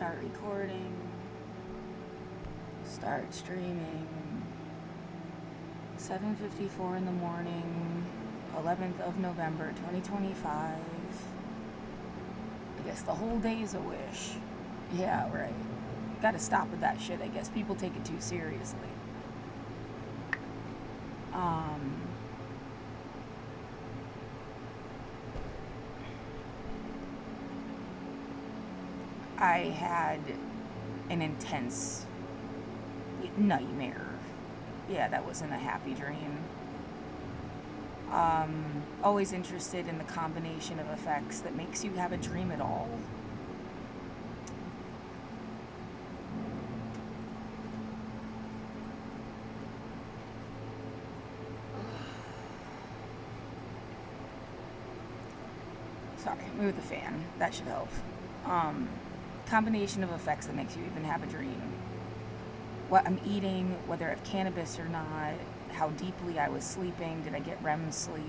Start recording. Start streaming. 7:54 in the morning, 11th of November, 2025. I guess the whole day is a wish. Yeah, right. Gotta stop with that shit. I guess people take it too seriously. I had an intense nightmare. Yeah, that wasn't a happy dream. Always interested in the combination of effects that makes you have a dream at all. Sorry, move the fan. That should help. Combination of effects that makes you even have a dream. What I'm eating, whether I have cannabis or not, how deeply I was sleeping, did I get REM sleep?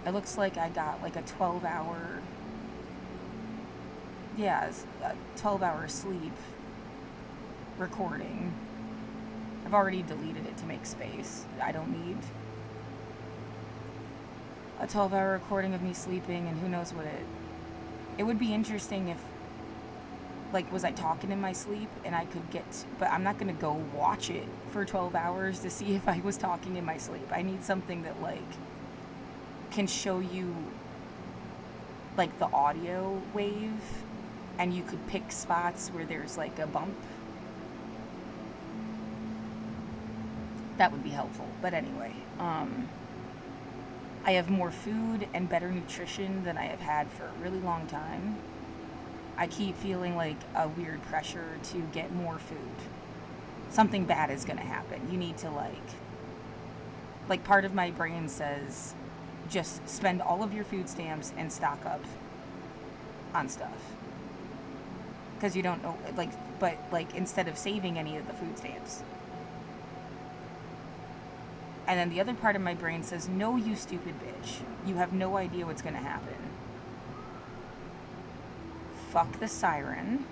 It looks like I got like a 12-hour, a 12-hour sleep recording. I've already deleted it to make space. I don't need a 12-hour recording of me sleeping, and who knows what it would be interesting if, like, was I talking in my sleep and I could but I'm not going to go watch it for 12 hours to see if I was talking in my sleep. I need something that, like, can show you, like, the audio wave, and you could pick spots where there's, like, a bump. That would be helpful. But anyway, I have more food and better nutrition than I have had for a really long time. I keep feeling like a weird pressure to get more food. Something bad is going to happen. You need to, like part of my brain says, just spend all of your food stamps and stock up on stuff. Because you don't know, but instead of saving any of the food stamps. And then the other part of my brain says, no, you stupid bitch. You have no idea what's going to happen. Fuck the siren.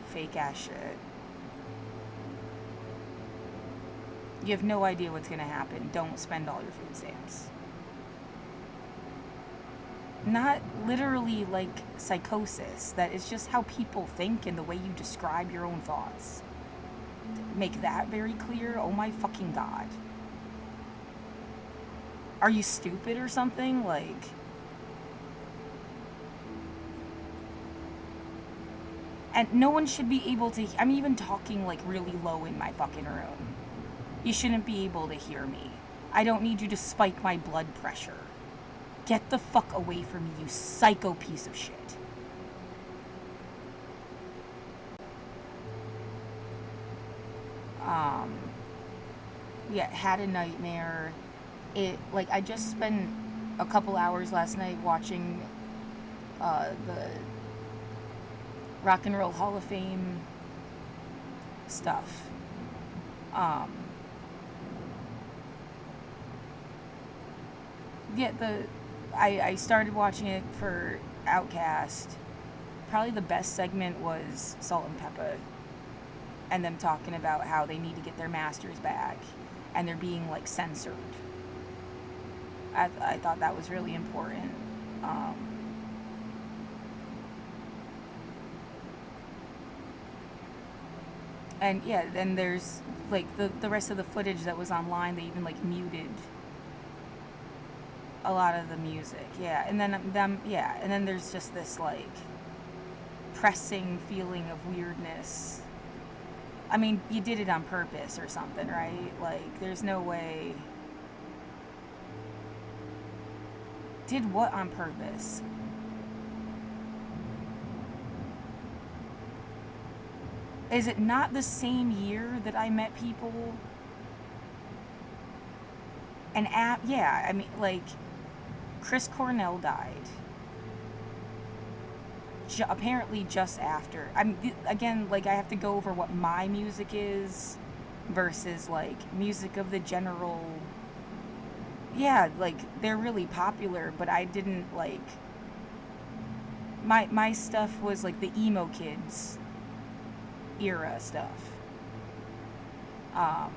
Fake ass shit. You have no idea what's going to happen. Don't spend all your food stamps. Not literally like psychosis. That is just how people think and the way you describe your own thoughts. Make that very clear. Oh my fucking god. Are you stupid or something? Like, and no one should be able to, I'm even talking like really low in my fucking room. You shouldn't be able to hear me. I don't need you to spike my blood pressure. Get the fuck away from me, you psycho piece of shit. Yeah, had a nightmare. I just spent a couple hours last night watching the Rock and Roll Hall of Fame stuff. I started watching it for Outkast. Probably the best segment was Salt and Peppa, and them talking about how they need to get their masters back, and they're being, like, censored. I thought that was really important. And yeah, then there's, like, the rest of the footage that was online, they even, like, muted a lot of the music. Yeah, and then there's just this, like, pressing feeling of weirdness. I mean, you did it on purpose or something, right? Like, there's no way. Did what on purpose? Is it not the same year that I met people? And yeah, I mean, like, Chris Cornell died. Apparently just after. I mean, again, like, I have to go over what my music is versus, like, music of the general. Yeah, like, they're really popular, but I didn't, like, My stuff was like the emo kids era stuff. Um,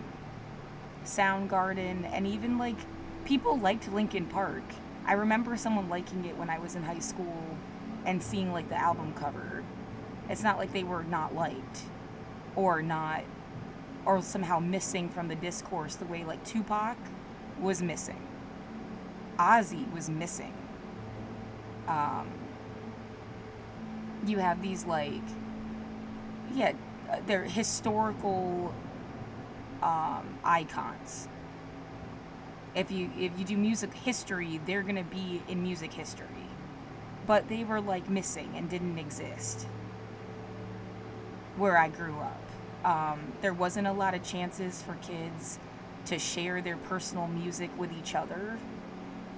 Soundgarden, and even like people liked Linkin Park. I remember someone liking it when I was in high school and seeing like the album cover. It's not like they were not liked or not or somehow missing from the discourse the way like Tupac was missing. Ozzy was missing. Um, you have these like yeah, they're historical icons. If you do music history, they're gonna be in music history. But they were like missing and didn't exist where I grew up. There wasn't a lot of chances for kids to share their personal music with each other.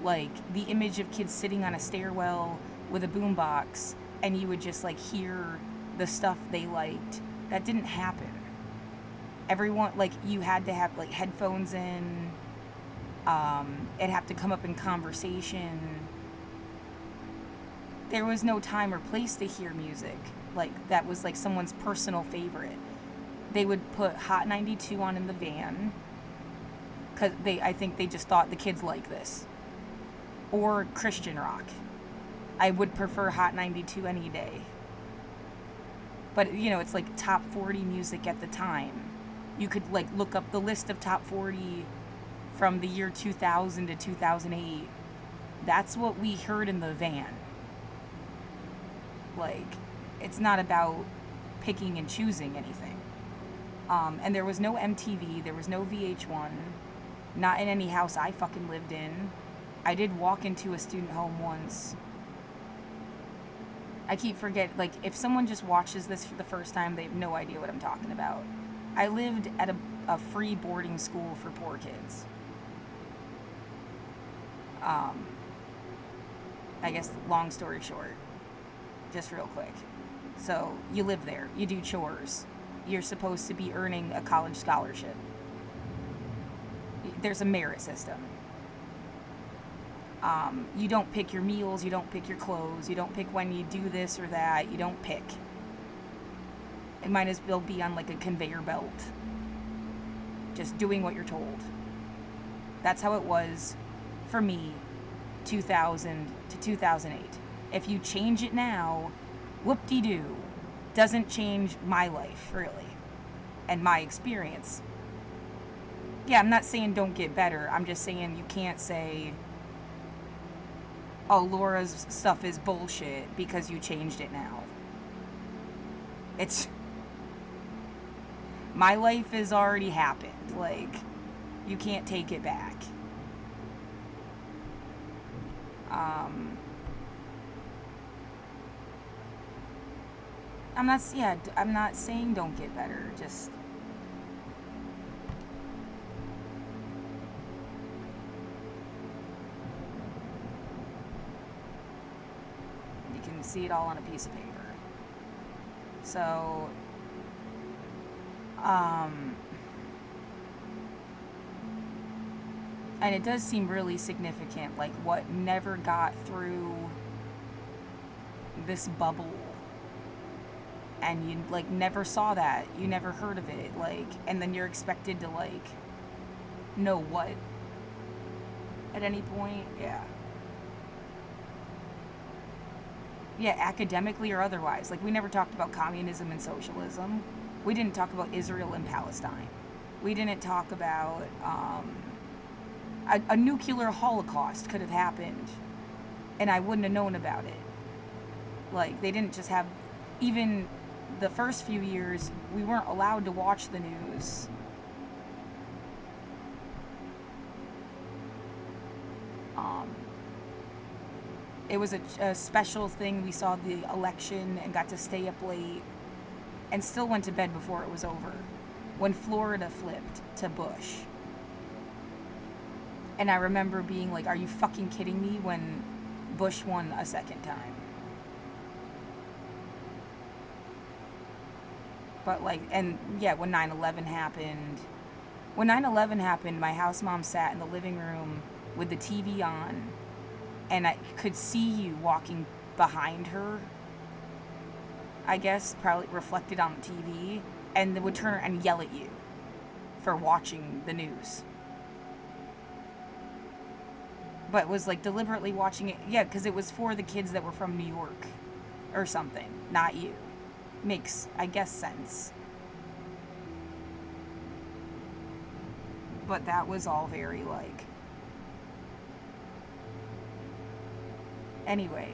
Like the image of kids sitting on a stairwell with a boombox and you would just like hear the stuff they liked. That didn't happen. Everyone, like, you had to have like headphones in. It'd have to come up in conversation. There was no time or place to hear music like that was like someone's personal favorite. They would put Hot 92 on in the van because I think they just thought the kids like this, or Christian rock. I would prefer Hot 92 any day. But you know, it's like top 40 music at the time. You could like look up the list of top 40 from the year 2000 to 2008. That's what we heard in the van. Like, it's not about picking and choosing anything. And there was no MTV, there was no VH1, not in any house I fucking lived in. I did walk into a student home once. I keep forgetting, like, if someone just watches this for the first time, they have no idea what I'm talking about. I lived at a free boarding school for poor kids. I guess, long story short, just real quick. So, you live there, you do chores, you're supposed to be earning a college scholarship. There's a merit system. You don't pick your meals, you don't pick your clothes, you don't pick when you do this or that, you don't pick. It might as well be on like a conveyor belt. Just doing what you're told. That's how it was for me, 2000 to 2008. If you change it now, whoop-de-doo. Doesn't change my life, really. And my experience. Yeah, I'm not saying don't get better. I'm just saying you can't say, oh, Laura's stuff is bullshit because you changed it now. It's... My life has already happened. Like, you can't take it back. I'm not saying don't get better. Just... You can see it all on a piece of paper. So... and it does seem really significant, like what never got through this bubble, and you like never saw that, you never heard of it, like, and then you're expected to like know what at any point. Yeah, academically or otherwise. Like, we never talked about communism and socialism. We didn't talk about Israel and Palestine. We didn't talk about a nuclear holocaust could have happened, and I wouldn't have known about it. Like, they didn't just have... Even the first few years, we weren't allowed to watch the news. It was a special thing. We saw the election and got to stay up late and still went to bed before it was over when Florida flipped to Bush. And I remember being like, are you fucking kidding me, when Bush won a second time? But like, and yeah, when 9/11 happened, my house mom sat in the living room with the TV on, and I could see you walking behind her, I guess, probably reflected on the TV, and they would turn and yell at you for watching the news. But was like deliberately watching it. Yeah, because it was for the kids that were from New York or something, not you. Makes, I guess, sense. But that was all very like... Anyway,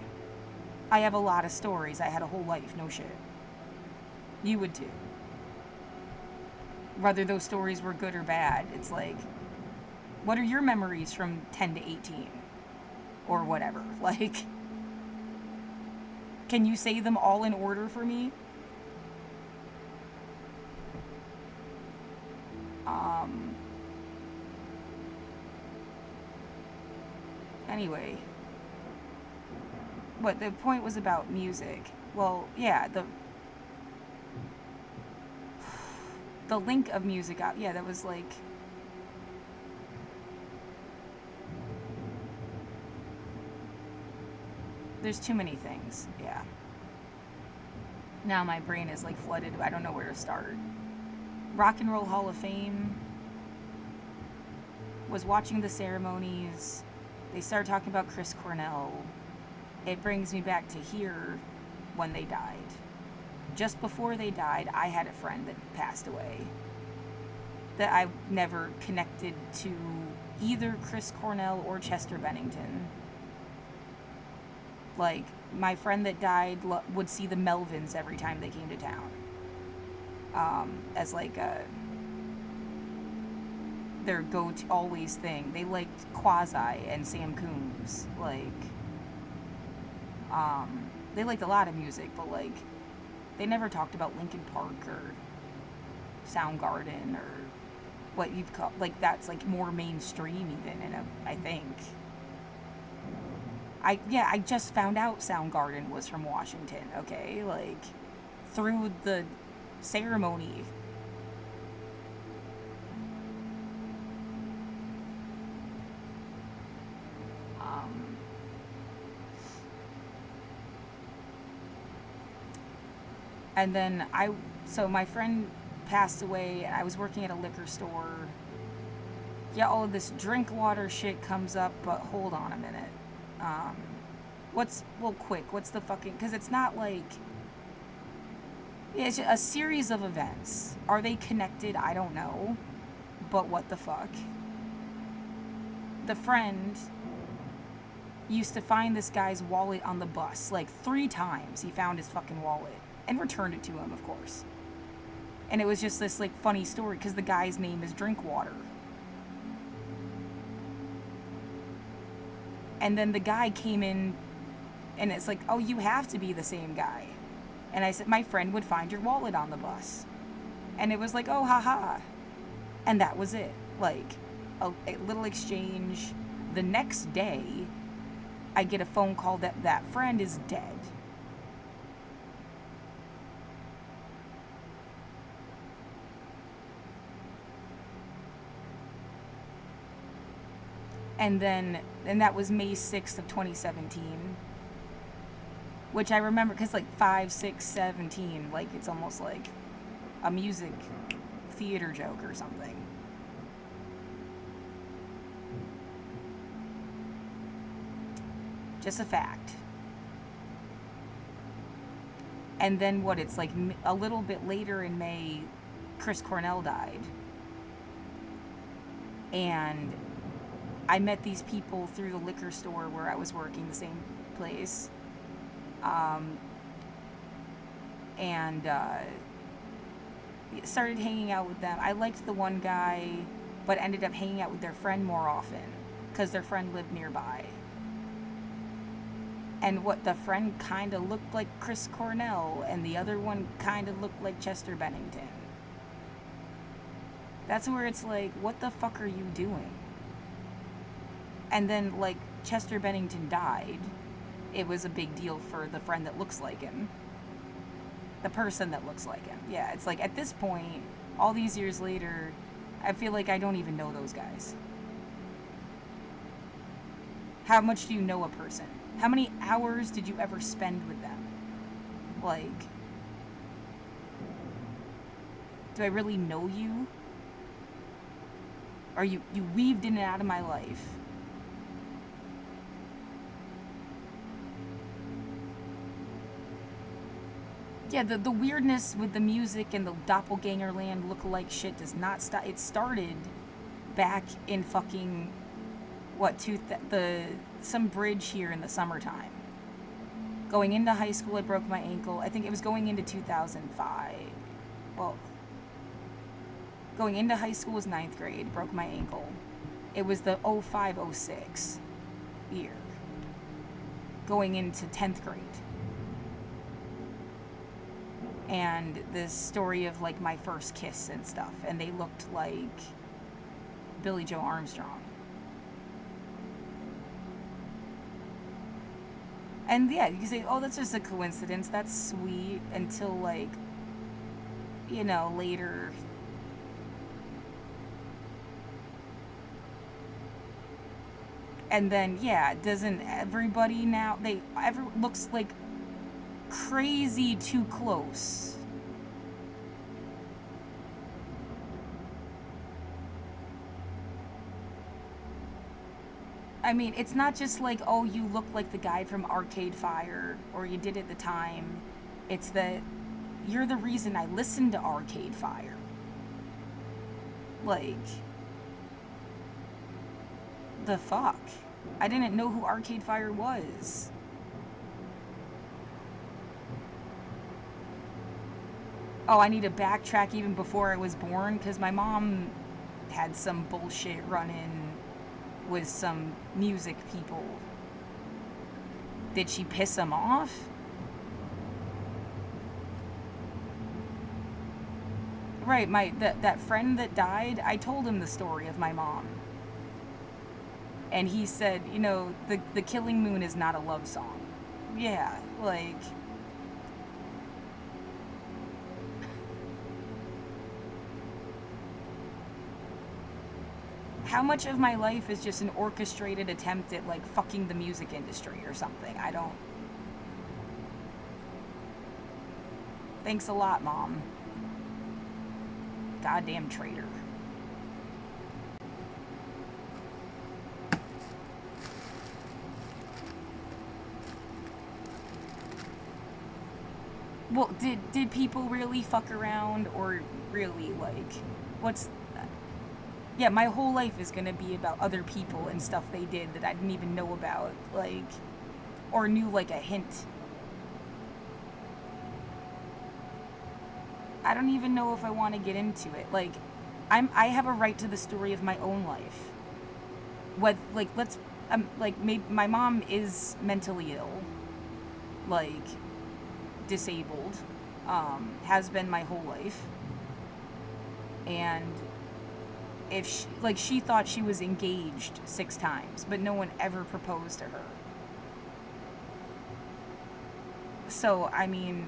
I have a lot of stories. I had a whole life, no shit. You would too. Whether those stories were good or bad, it's like, what are your memories from 10 to 18? Or whatever. Like, can you say them all in order for me? Anyway. What, the point was about music. Well, yeah, the link of music out. Yeah, that was like... There's too many things, yeah. Now my brain is like flooded. I don't know where to start. Rock and Roll Hall of Fame. Was watching the ceremonies. They started talking about Chris Cornell. It brings me back to here when they died. Just before they died, I had a friend that passed away that I never connected to either Chris Cornell or Chester Bennington. Like, my friend that died would see the Melvins every time they came to town. As like their go-to always thing. They liked Quasi and Sam Coombs. Like, they liked a lot of music, but like, they never talked about Linkin Park or Soundgarden or what you'd call, like, that's like more mainstream even, I think. I just found out Soundgarden was from Washington, okay? Like, through the ceremony. And then so my friend passed away, and I was working at a liquor store. Yeah, all of this drink water shit comes up, but hold on a minute. What's the fucking, because it's not like, it's a series of events. Are they connected? I don't know. But what the fuck? The friend used to find this guy's wallet on the bus. Like 3 times he found his fucking wallet. And returned it to him, of course. And it was just this, like, funny story, because the guy's name is Drinkwater. And then the guy came in, and it's like, oh, you have to be the same guy. And I said, my friend would find your wallet on the bus. And it was like, oh, haha. And that was it. Like, a little exchange. The next day, I get a phone call that friend is dead. And that was May 6th of 2017. Which I remember, because like 5, 6, 17, like it's almost like a music theater joke or something. Just a fact. And then it's like a little bit later in May, Chris Cornell died. And I met these people through the liquor store where I was working, the same place. Started hanging out with them. I liked the one guy, but ended up hanging out with their friend more often because their friend lived nearby. And the friend kind of looked like Chris Cornell, and the other one kind of looked like Chester Bennington. That's where it's like, what the fuck are you doing? And then, like, Chester Bennington died. It was a big deal for the friend that looks like him. The person that looks like him. Yeah, it's like, at this point, all these years later, I feel like I don't even know those guys. How much do you know a person? How many hours did you ever spend with them? Like, do I really know you? Or you weaved in and out of my life? Yeah, the weirdness with the music and the doppelganger land look-alike shit does not stop. It started back in fucking some bridge here in the summertime. Going into high school, I broke my ankle. I think it was going into 2005. Well, going into high school was ninth grade, broke my ankle. It was the 05-06 year. Going into 10th grade. And this story of like my first kiss and stuff, and they looked like Billy Joe Armstrong. And yeah, you can say, oh, that's just a coincidence, that's sweet, until like, you know, later. And then, yeah, doesn't everybody now, looks like crazy too close. I mean, it's not just like, oh, you look like the guy from Arcade Fire, or you did at the time. It's that you're the reason I listened to Arcade Fire. Like, the fuck? I didn't know who Arcade Fire was. Oh, I need to backtrack even before I was born, because my mom had some bullshit run-in with some music people. Did she piss them off? Right, that friend that died, I told him the story of my mom. And he said, you know, the Killing Moon is not a love song. Yeah, like... How much of my life is just an orchestrated attempt at, like, fucking the music industry or something? I don't... Thanks a lot, Mom. Goddamn traitor. Well, did people really fuck around, or really, like, what's... Yeah, my whole life is gonna be about other people and stuff they did that I didn't even know about, like, or knew, like, a hint. I don't even know if I want to get into it. Like, I have a right to the story of my own life. What, like, maybe my mom is mentally ill, like, disabled, has been my whole life, and if she thought she was engaged 6 times, but no one ever proposed to her. So, I mean,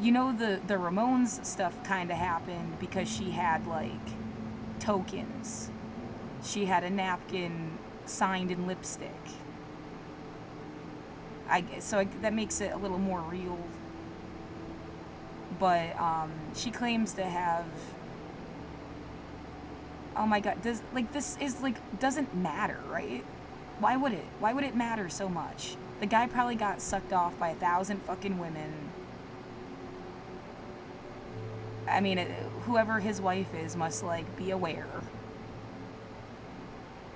you know, the Ramones stuff kind of happened because she had, like, tokens. She had a napkin signed in lipstick. That makes it a little more real. But she claims to have... Oh my god, doesn't matter, right? Why would it? Why would it matter so much? The guy probably got sucked off by 1,000 fucking women. I mean, whoever his wife is must, like, be aware.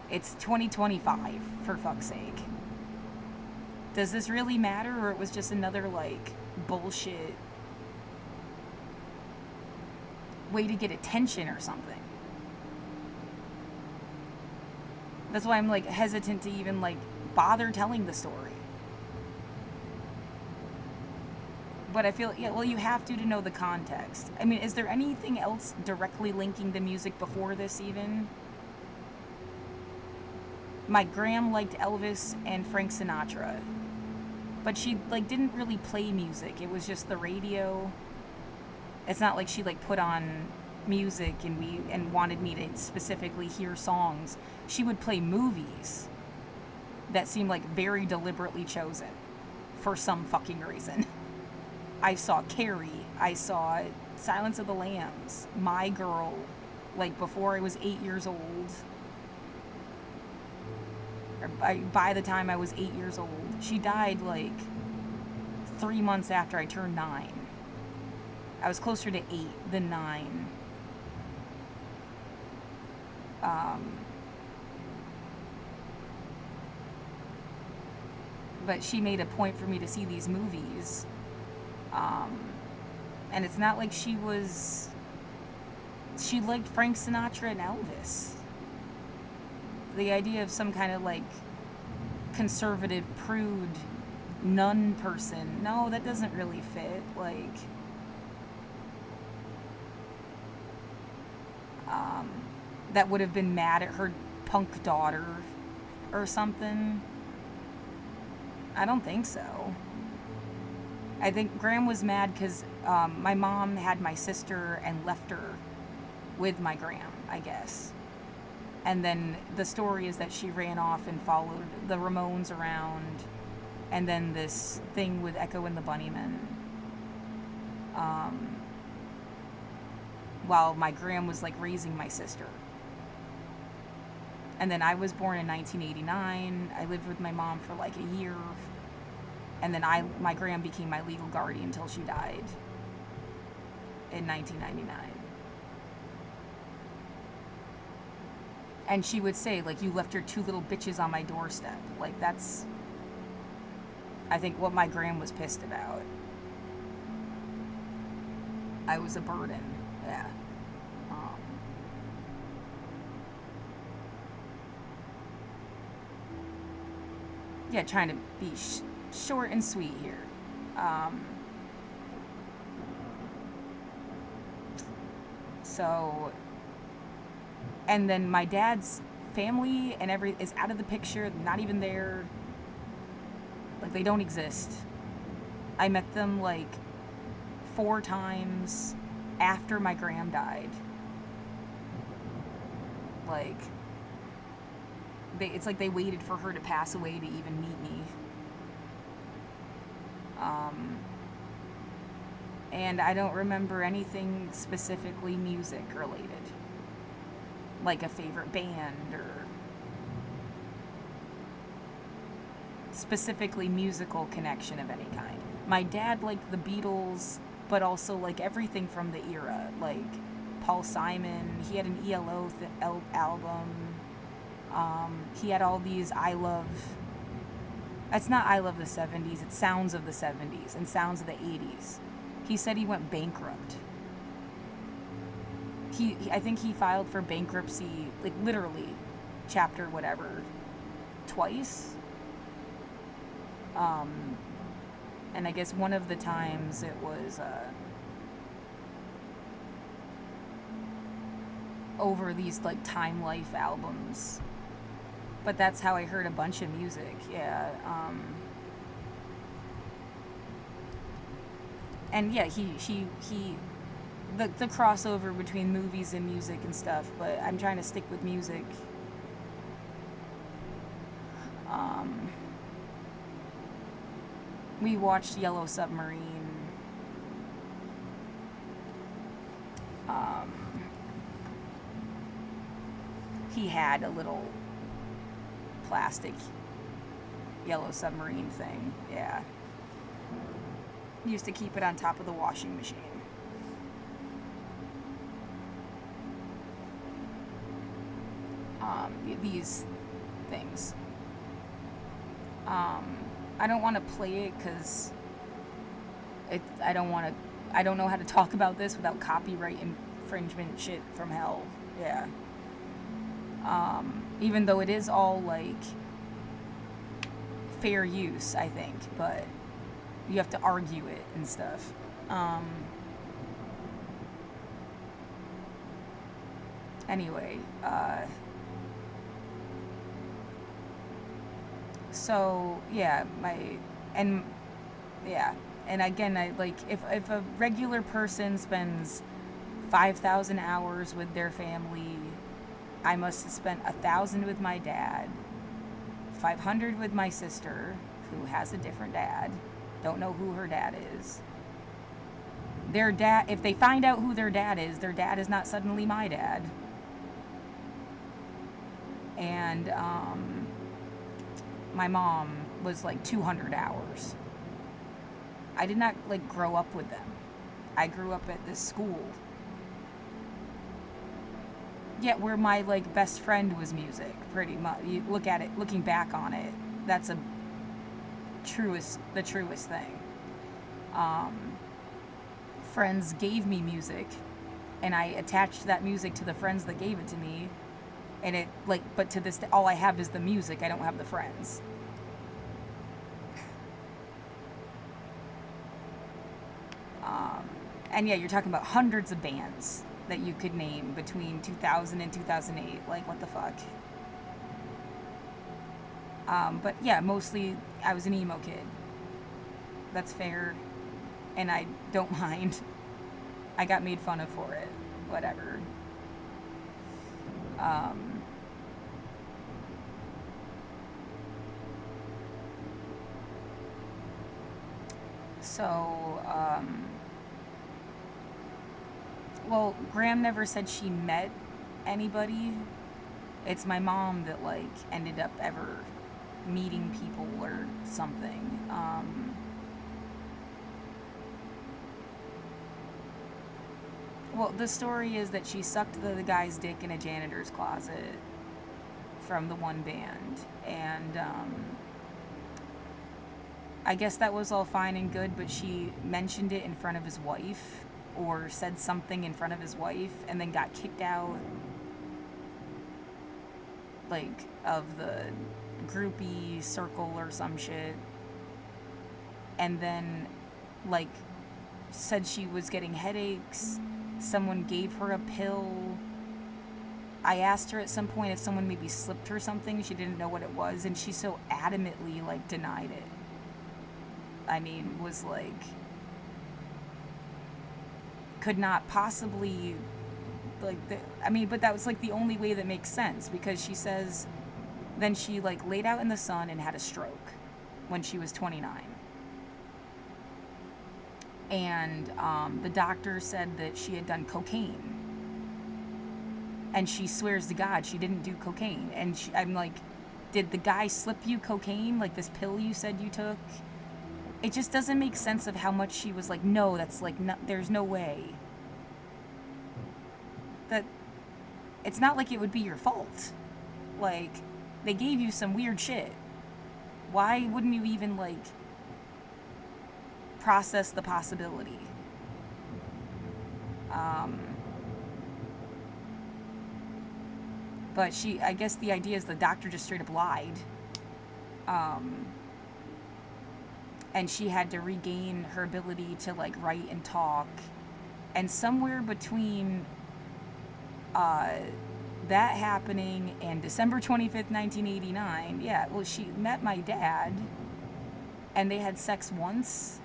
It's 2025, for fuck's sake. Does this really matter, or it was just another, like, bullshit way to get attention or something? That's why I'm, like, hesitant to even, like, bother telling the story. But I feel, yeah, well, you have to know the context. I mean, is there anything else directly linking the music before this, even? My gram liked Elvis and Frank Sinatra. But she, like, didn't really play music. It was just the radio. It's not like she, like, put on music and wanted me to specifically hear songs. She would play movies. that seemed like very deliberately chosen for some fucking reason. I saw Carrie. I saw Silence of the Lambs. My Girl, like before I was 8 years old. By the time I was 8 years old. She died like 3 months after I turned 9. I was closer to 8 than 9. But she made a point for me to see these movies. And it's not like she liked Frank Sinatra and Elvis. The idea of some kind of like conservative prude nun person, no, that doesn't really fit. Like, that would have been mad at her punk daughter or something. I don't think so. I think Graham was mad because my mom had my sister and left her with my Graham, I guess. And then the story is that she ran off and followed the Ramones around, and then this thing with Echo and the Bunnymen. While my Graham was like raising my sister. And then I was born in 1989. I lived with my mom for like a year. And then my Graham became my legal guardian until she died in 1999. And she would say, like, you left your 2 little bitches on my doorstep. Like, that's, I think, what my Graham was pissed about. I was a burden. Yeah. Yeah, trying to be short and sweet here. So, and then my dad's family and is out of the picture, not even there. Like, they don't exist. I met them like 4 times after my Graham died. Like, it's like they waited for her to pass away to even meet me. And I don't remember anything specifically music related. Like a favorite band or specifically musical connection of any kind. My dad liked the Beatles, but also like everything from the era. Like Paul Simon, he had an ELO album. He had all these it's not I Love the 70s, it's Sounds of the 70s and Sounds of the 80s. He said he went bankrupt. I think he filed for bankruptcy, like literally, chapter whatever, twice. And I guess one of the times it was over these like Time Life albums. But that's how I heard a bunch of music, yeah. And yeah, the crossover between movies and music and stuff, but I'm trying to stick with music. We watched Yellow Submarine. He had a little plastic Yellow Submarine thing, yeah. Used to keep it on top of the washing machine. These things. I don't want to play it because I don't know how to talk about this without copyright infringement shit from hell. Yeah. Even though it is all like fair use, I think, but you have to argue it and stuff. Anyway, so yeah, and again, I like if a regular person spends 5,000 hours with their family, I must have spent 1,000 with my dad, 500 with my sister, who has a different dad. Don't know who her dad is. Their dad, if they find out who their dad is not suddenly my dad. And my mom was like 200 hours. I did not like grow up with them. I grew up at this school. Yeah, where my like best friend was music, pretty much. You look at it, looking back on it, that's the truest thing. Friends gave me music, and I attached that music to the friends that gave it to me, and it like, but to this day, all I have is the music. I don't have the friends. And yeah, you're talking about hundreds of bands that you could name between 2000 and 2008. Like, what the fuck? But yeah, mostly I was an emo kid. That's fair. And I don't mind. I got made fun of for it. Whatever. Well, Graham never said she met anybody. It's my mom that, like, ended up ever meeting people or something. Well, the story is that she sucked the guy's dick in a janitor's closet from the one band. And, I guess that was all fine and good, but she mentioned it in front of his wife, or said something in front of his wife, and then got kicked out, like, of the groupie circle or some shit. And then, like, said she was getting headaches. Someone gave her a pill. I asked her at some point if someone maybe slipped her something. She didn't know what it was, and she so adamantly, like, denied it. I mean, was like, could not possibly, like, but that was like the only way that makes sense, because she says then she like laid out in the sun and had a stroke when she was 29. And the doctor said that she had done cocaine, and she swears to God she didn't do cocaine. And I'm like, did the guy slip you cocaine, like this pill you said you took? It just doesn't make sense of how much she was like, no, that's like, no, there's no way. That, it's not like it would be your fault. Like, they gave you some weird shit. Why wouldn't you even, like, process the possibility? But I guess the idea is the doctor just straight up lied. And she had to regain her ability to, like, write and talk. And somewhere between that happening and December 25th, 1989, yeah, well, she met my dad, and they had sex once.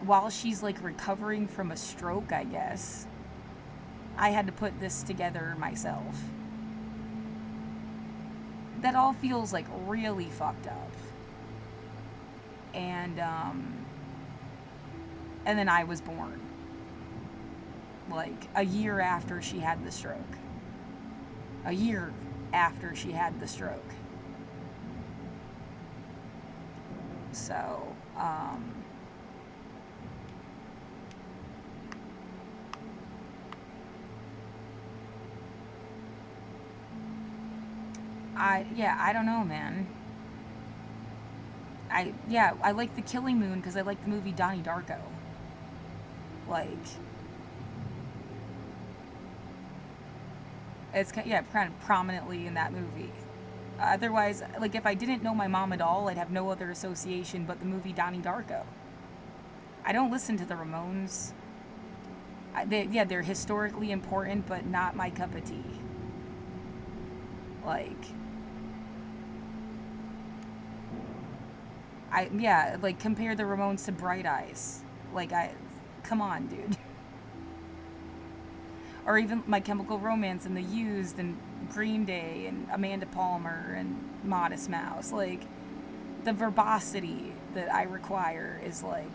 While she's, like, recovering from a stroke, I guess. I had to put this together myself. That all feels, like, really fucked up. And then I was born, like, a year after she had the stroke. A year after she had the stroke. So, I don't know, man. I like The Killing Moon because I like the movie Donnie Darko. Like, it's kind of prominently in that movie. Otherwise, like, if I didn't know my mom at all, I'd have no other association but the movie Donnie Darko. I don't listen to the Ramones. They're historically important, but not my cup of tea. Like, like, compare the Ramones to Bright Eyes. Like, come on, dude. Or even My Chemical Romance and The Used and Green Day and Amanda Palmer and Modest Mouse. Like, the verbosity that I require is like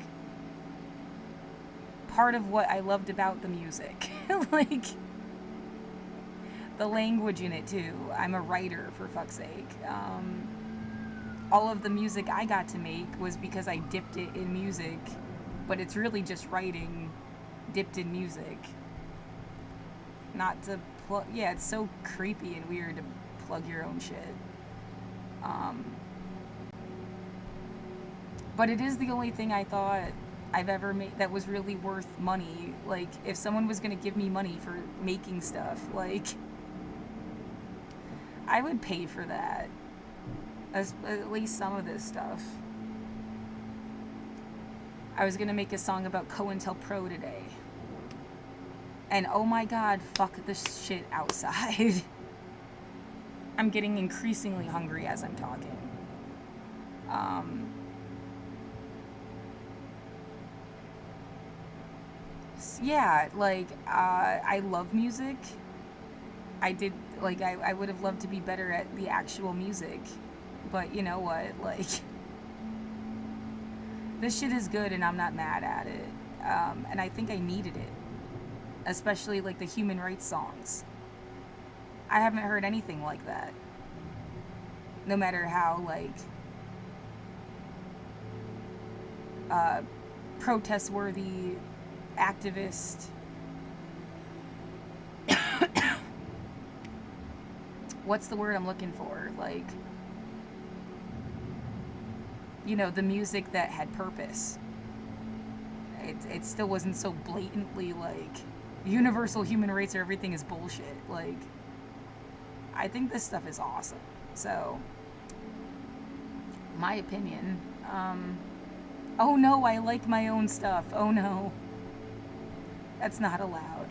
part of what I loved about the music. Like, the language in it too. I'm a writer, for fuck's sake. All of the music I got to make was because I dipped it in music, but it's really just writing dipped in music. Not to plug. Yeah, it's so creepy and weird to plug your own shit. But it is the only thing I thought I've ever made that was really worth money. Like, if someone was gonna give me money for making stuff, like, I would pay for that. At least some of this stuff. I was gonna make a song about COINTELPRO today. And oh my god, fuck this shit outside. I'm getting increasingly hungry as I'm talking. Yeah, like, I love music. I did, like, I would have loved to be better at the actual music. But you know what, like, this shit is good and I'm not mad at it. And I think I needed it. Especially, like, the human rights songs. I haven't heard anything like that. No matter how, like, protest-worthy, activist, what's the word I'm looking for? Like, you know, the music that had purpose. It still wasn't so blatantly, like, universal human rights or everything is bullshit. Like, I think this stuff is awesome. So, my opinion. Oh no, I like my own stuff. Oh no. That's not allowed.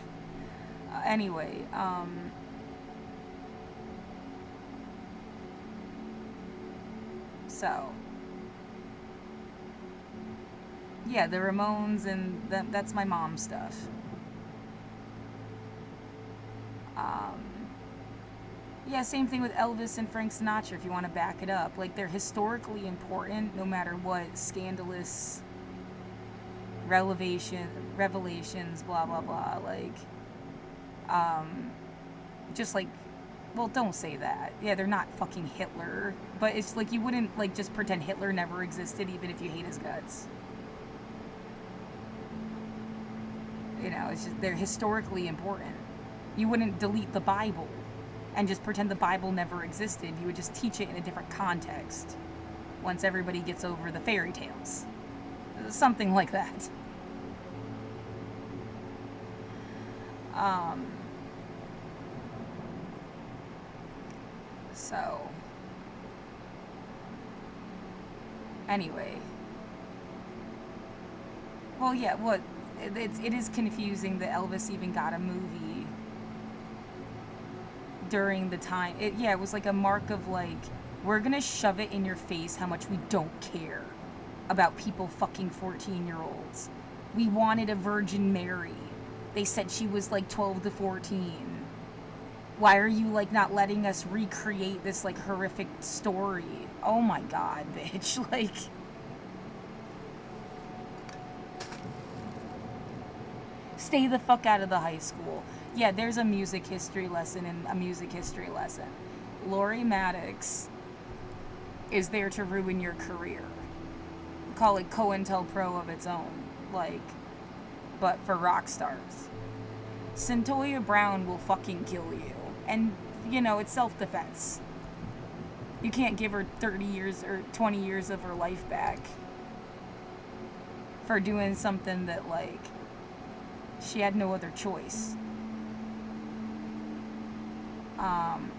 Anyway, so, yeah, the Ramones and that's my mom's stuff. Yeah, same thing with Elvis and Frank Sinatra, if you want to back it up. Like, they're historically important no matter what scandalous revelations, blah, blah, blah. Like, just like, well, don't say that. Yeah, they're not fucking Hitler. But it's like, you wouldn't, like, just pretend Hitler never existed even if you hate his guts. You know, it's just, they're historically important. You wouldn't delete the Bible and just pretend the Bible never existed. You would just teach it in a different context once everybody gets over the fairy tales. Something like that. So, anyway. Well, yeah, what? It is confusing that Elvis even got a movie during the time. It was like a mark of, like, we're gonna shove it in your face how much we don't care about people fucking 14-year-olds. We wanted a Virgin Mary. They said she was like 12 to 14. Why are you, like, not letting us recreate this, like, horrific story? Oh my god, bitch. Like, stay the fuck out of the high school. Yeah, there's a music history lesson and a music history lesson. Laurie Maddox is there to ruin your career. Call it COINTELPRO of its own. Like, but for rock stars. Centoya Brown will fucking kill you. And, you know, it's self-defense. You can't give her 30 years or 20 years of her life back for doing something that, like, she had no other choice.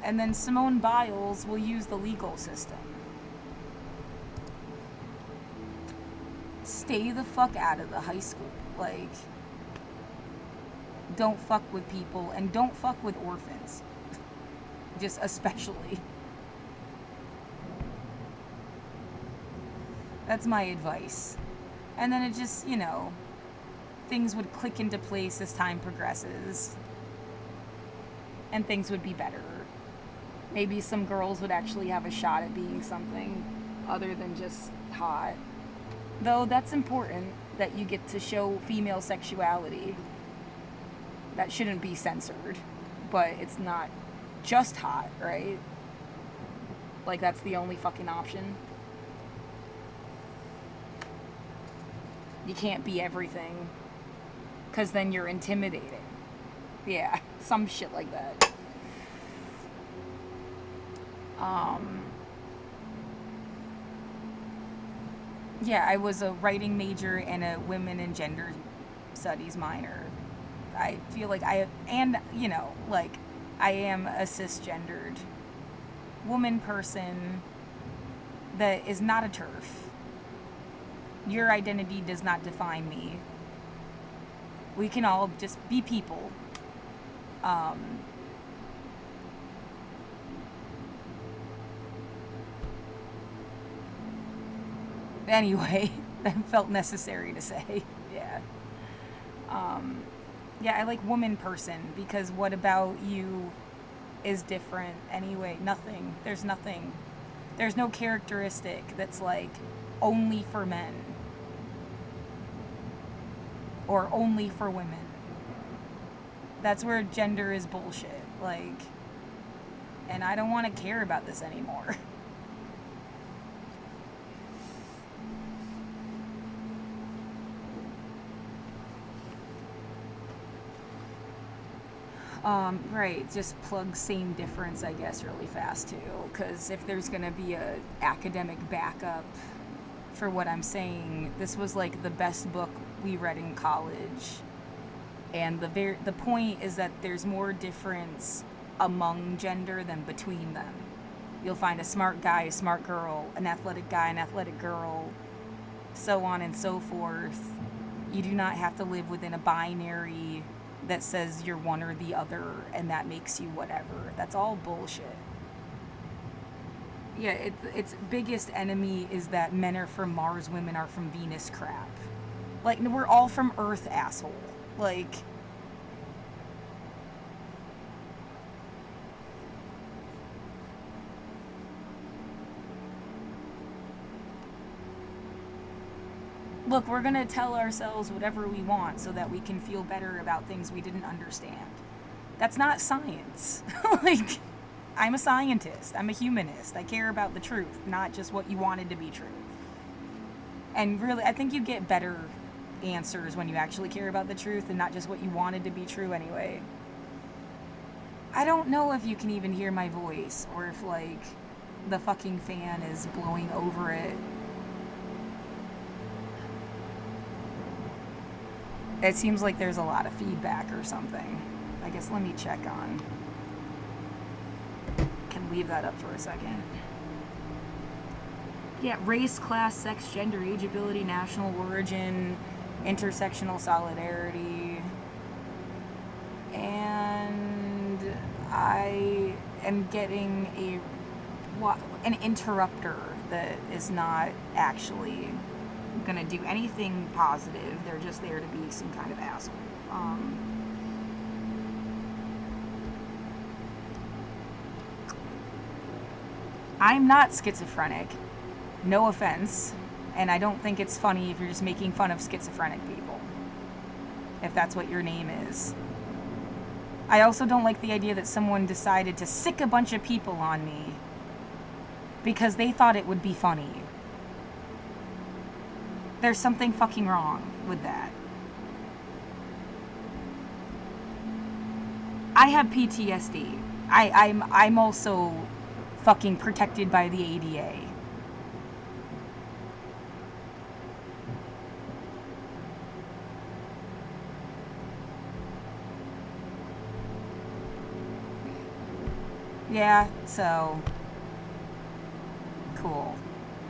And then Simone Biles will use the legal system. Stay the fuck out of the high school. Like, don't fuck with people and don't fuck with orphans. Just especially. That's my advice. And then it just, you know, things would click into place as time progresses. and things would be better. Maybe some girls would actually have a shot at being something other than just hot. Though that's important that you get to show female sexuality. That shouldn't be censored, but it's not just hot, right? Like, that's the only fucking option. You can't be everything, because then you're intimidating. Yeah, some shit like that. Yeah, I was a writing major and a women and gender studies minor. I feel like I am a cisgendered woman person that is not a TERF. Your identity does not define me. We can all just be people. Anyway, that felt necessary to say. Yeah. Yeah, I like woman person because what about you is different anyway? Nothing. There's nothing. There's no characteristic that's like only for men or only for women. That's where gender is bullshit. Like, and I don't want to care about this anymore. Right, just plug same difference, I guess, really fast too, because if there's gonna be a academic backup for what I'm saying, this was like the best book we read in college, and the point is that there's more difference among gender than between them. You'll find a smart guy, a smart girl, an athletic guy, an athletic girl, so on and so forth. You do not have to live within a binary that says you're one or the other and that makes you whatever. That's all bullshit. Yeah, its biggest enemy is that men are from Mars, women are from Venus crap. Like, we're all from Earth, asshole. Like, look, we're gonna tell ourselves whatever we want so that we can feel better about things we didn't understand. That's not science. Like, I'm a scientist. I'm a humanist. I care about the truth, not just what you wanted to be true. And really, I think you get better answers when you actually care about the truth and not just what you wanted to be true anyway. I don't know if you can even hear my voice or if, like, the fucking fan is blowing over it. It seems like there's a lot of feedback or something. I guess let me check on. Can leave that up for a second. Yeah, race, class, sex, gender, age, ability, national origin, intersectional solidarity. And I am getting an interrupter that is not actually gonna do anything positive. They're just there to be some kind of asshole. I'm not schizophrenic. No offense. And I don't think it's funny if you're just making fun of schizophrenic people. If that's what your name is. I also don't like the idea that someone decided to sick a bunch of people on me because they thought it would be funny. There's something fucking wrong with that. I have PTSD. I'm also fucking protected by the ADA. Yeah, so cool.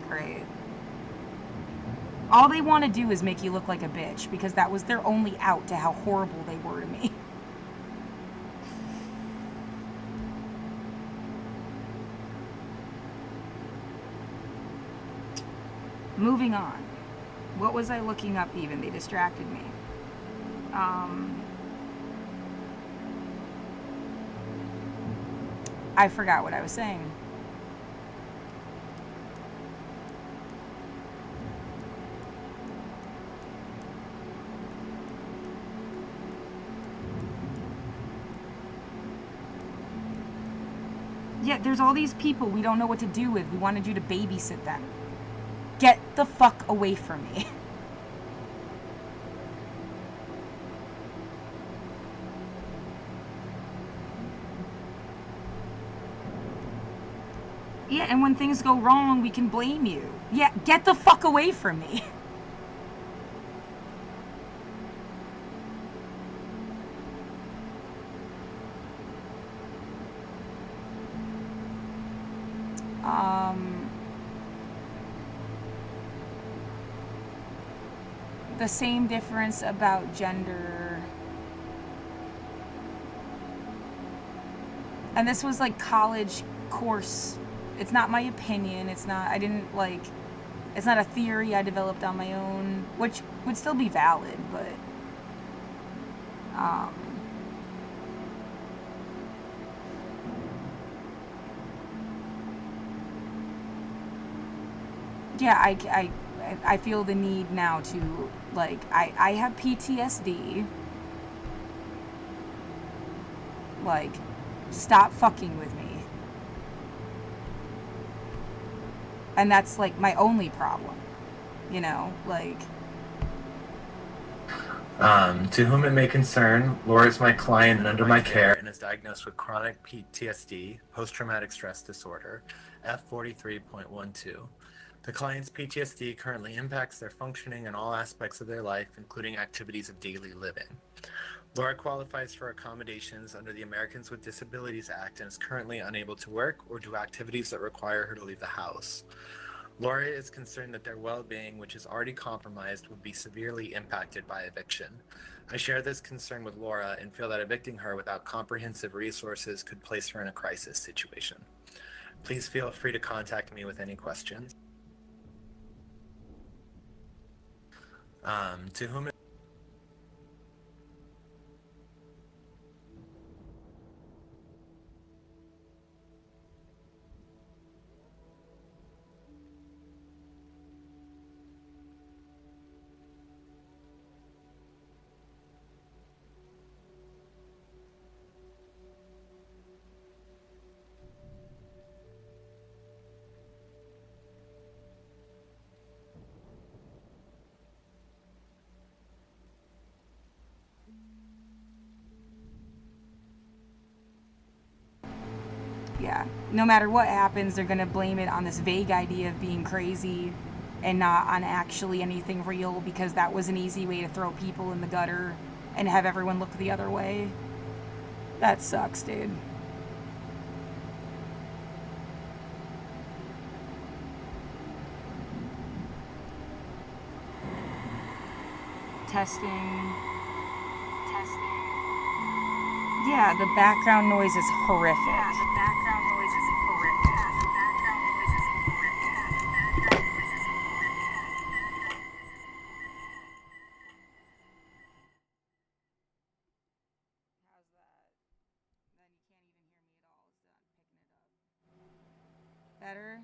Great. All they want to do is make you look like a bitch because that was their only out to how horrible they were to me. Moving on. What was I looking up even? They distracted me. I forgot what I was saying. Yeah, there's all these people we don't know what to do with. We wanted you to babysit them. Get the fuck away from me. Yeah, and when things go wrong, we can blame you. Yeah, get the fuck away from me. Um, the same difference about gender. And this was like college course. It's not my opinion. It's not, I didn't like, it's not a theory I developed on my own, which would still be valid, but, um, yeah, I feel the need now to, like, I have PTSD. Like, stop fucking with me. And that's, like, my only problem. You know? Like, To whom it may concern, Laura is my client and under my care and is diagnosed with chronic PTSD, post traumatic stress disorder, F43.12. The client's PTSD currently impacts their functioning in all aspects of their life, including activities of daily living. Laura qualifies for accommodations under the Americans with Disabilities Act and is currently unable to work or do activities that require her to leave the house. Laura is concerned that their well-being, which is already compromised, would be severely impacted by eviction. I share this concern with Laura and feel that evicting her without comprehensive resources could place her in a crisis situation. Please feel free to contact me with any questions. To whom yeah. No matter what happens, they're gonna blame it on this vague idea of being crazy and not on actually anything real because that was an easy way to throw people in the gutter and have everyone look the other way. That sucks, dude. Testing. Yeah, the background noise is horrific. How's that? Then you can't even hear me at all. It's not picking it up. Better?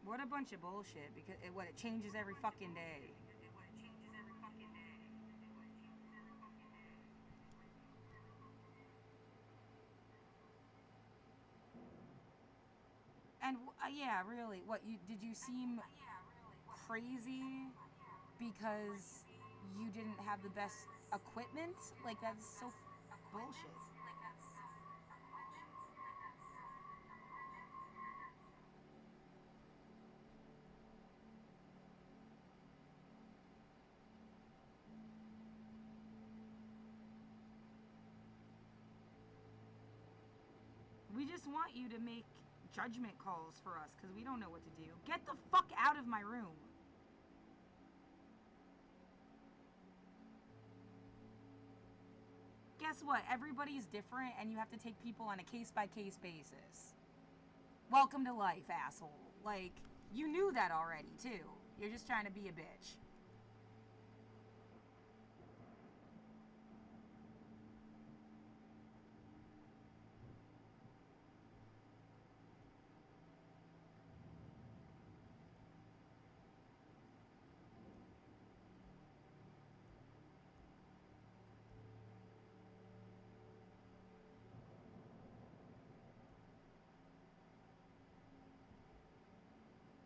What a bunch of bullshit because it changes every fucking day. And yeah, really, what you did you seem crazy because you didn't have the best equipment? Like that's so bullshit. We just want you to make judgment calls for us because we don't know what to do. Get the fuck out of my room. Guess what? Everybody's different and you have to take people on a case by case basis. Welcome to life, asshole. Like, you knew that already, too. You're just trying to be a bitch.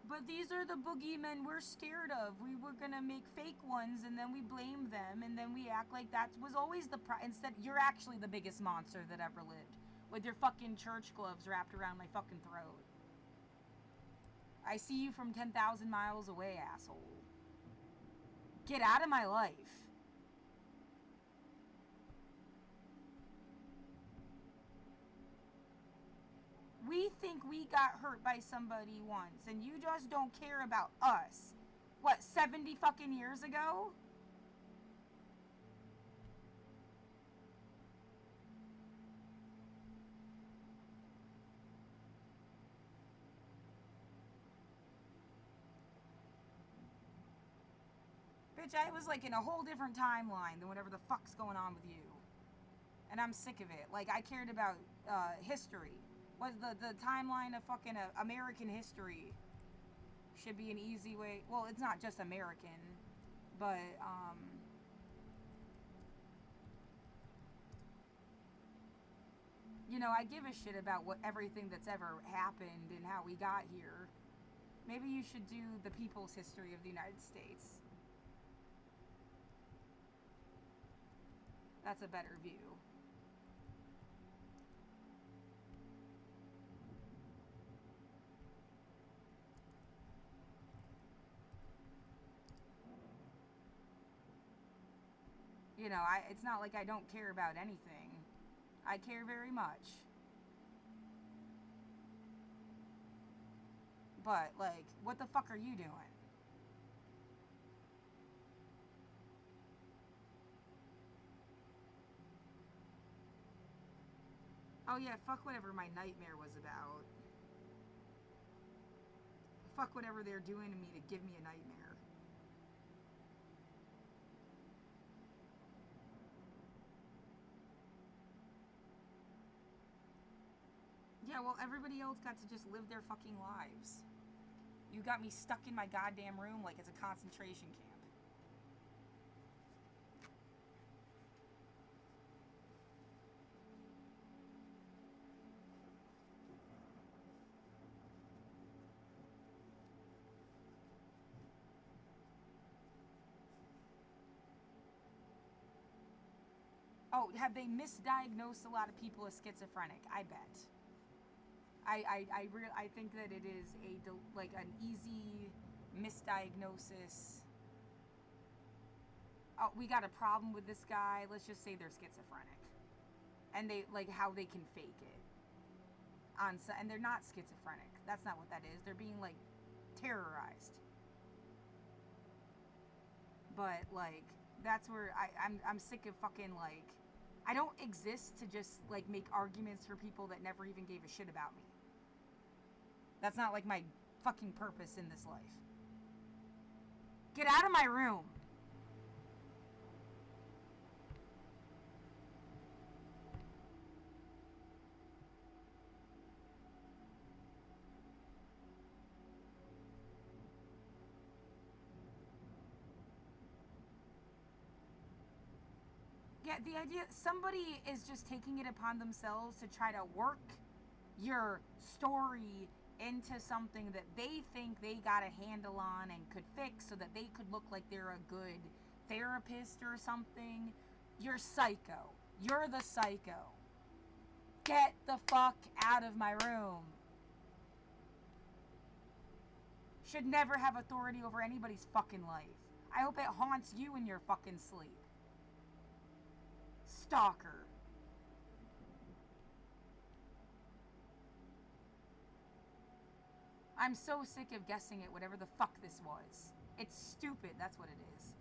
But these are the boogeymen we're scared of. We were gonna make fake ones and then we blame them and then we act like that was always the instead you're actually the biggest monster that ever lived. With your fucking church gloves wrapped around my fucking throat. I see you from 10,000 miles away, asshole. Get out of my life. We think we got hurt by somebody once, and you just don't care about us. What, 70 fucking years ago? Bitch, I was like in a whole different timeline than whatever the fuck's going on with you. And I'm sick of it. Like, I cared about history. What, the timeline of fucking American history should be an easy way. Well, it's not just American, but you know, I give a shit about what everything that's ever happened and how we got here. Maybe you should do the people's history of the United States. That's a better view. You know, it's not like I don't care about anything. I care very much. But, like, what the fuck are you doing? Oh yeah, fuck whatever my nightmare was about. Fuck whatever they're doing to me to give me a nightmare. Yeah, well, everybody else got to just live their fucking lives. You got me stuck in my goddamn room like it's a concentration camp. Oh, have they misdiagnosed a lot of people as schizophrenic? I bet. I think that it is like an easy misdiagnosis. Oh, we got a problem with this guy. Let's just say they're schizophrenic, and they like how they can fake it and they're not schizophrenic. That's not what that is. They're being like terrorized. But like that's where I'm sick of fucking like I don't exist to just like make arguments for people that never even gave a shit about me. That's not like my fucking purpose in this life. Get out of my room. Yeah, the idea somebody is just taking it upon themselves to try to work your story into something that they think they got a handle on and could fix so that they could look like they're a good therapist or something. You're psycho. You're the psycho. Get the fuck out of my room. Should never have authority over anybody's fucking life. I hope it haunts you in your fucking sleep. Stalker. I'm so sick of guessing at whatever the fuck this was. It's stupid, that's what it is.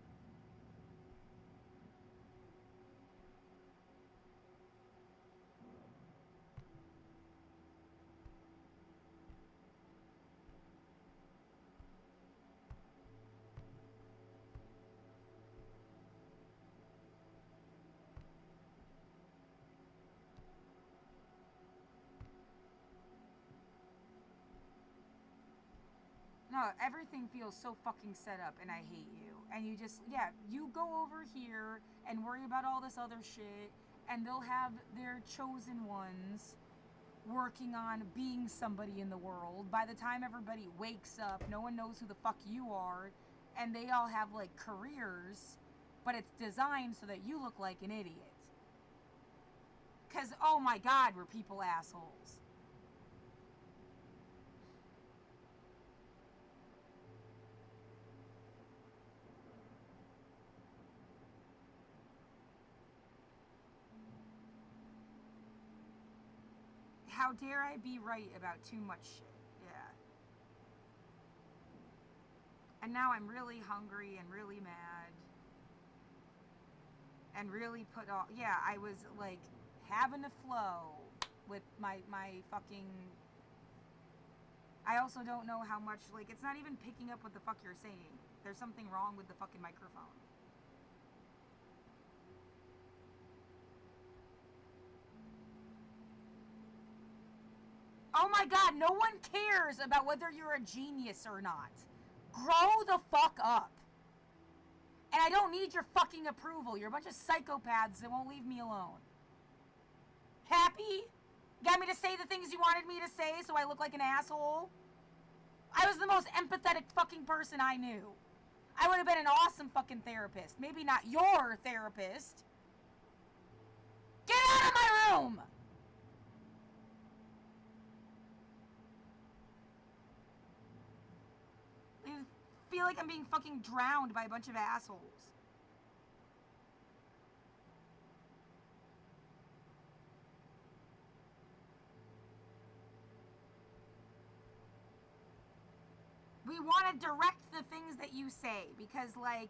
No, everything feels so fucking set up and I hate you. And you just, yeah, you go over here and worry about all this other shit and they'll have their chosen ones working on being somebody in the world. By the time everybody wakes up, no one knows who the fuck you are, and they all have like careers, but it's designed so that you look like an idiot. Because, oh my God, were people assholes. How dare I be right about too much shit? Yeah. And now I'm really hungry and really mad. And really put off. Yeah, I was like having a flow with my fucking. I also don't know how much, like, it's not even picking up what the fuck you're saying. There's something wrong with the fucking microphone. Oh my God, no one cares about whether you're a genius or not. Grow the fuck up. And I don't need your fucking approval. You're a bunch of psychopaths that won't leave me alone. Happy? Got me to say the things you wanted me to say so I look like an asshole? I was the most empathetic fucking person I knew. I would have been an awesome fucking therapist. Maybe not your therapist. Get out of my room! I feel like I'm being fucking drowned by a bunch of assholes. We want to direct the things that you say because, like,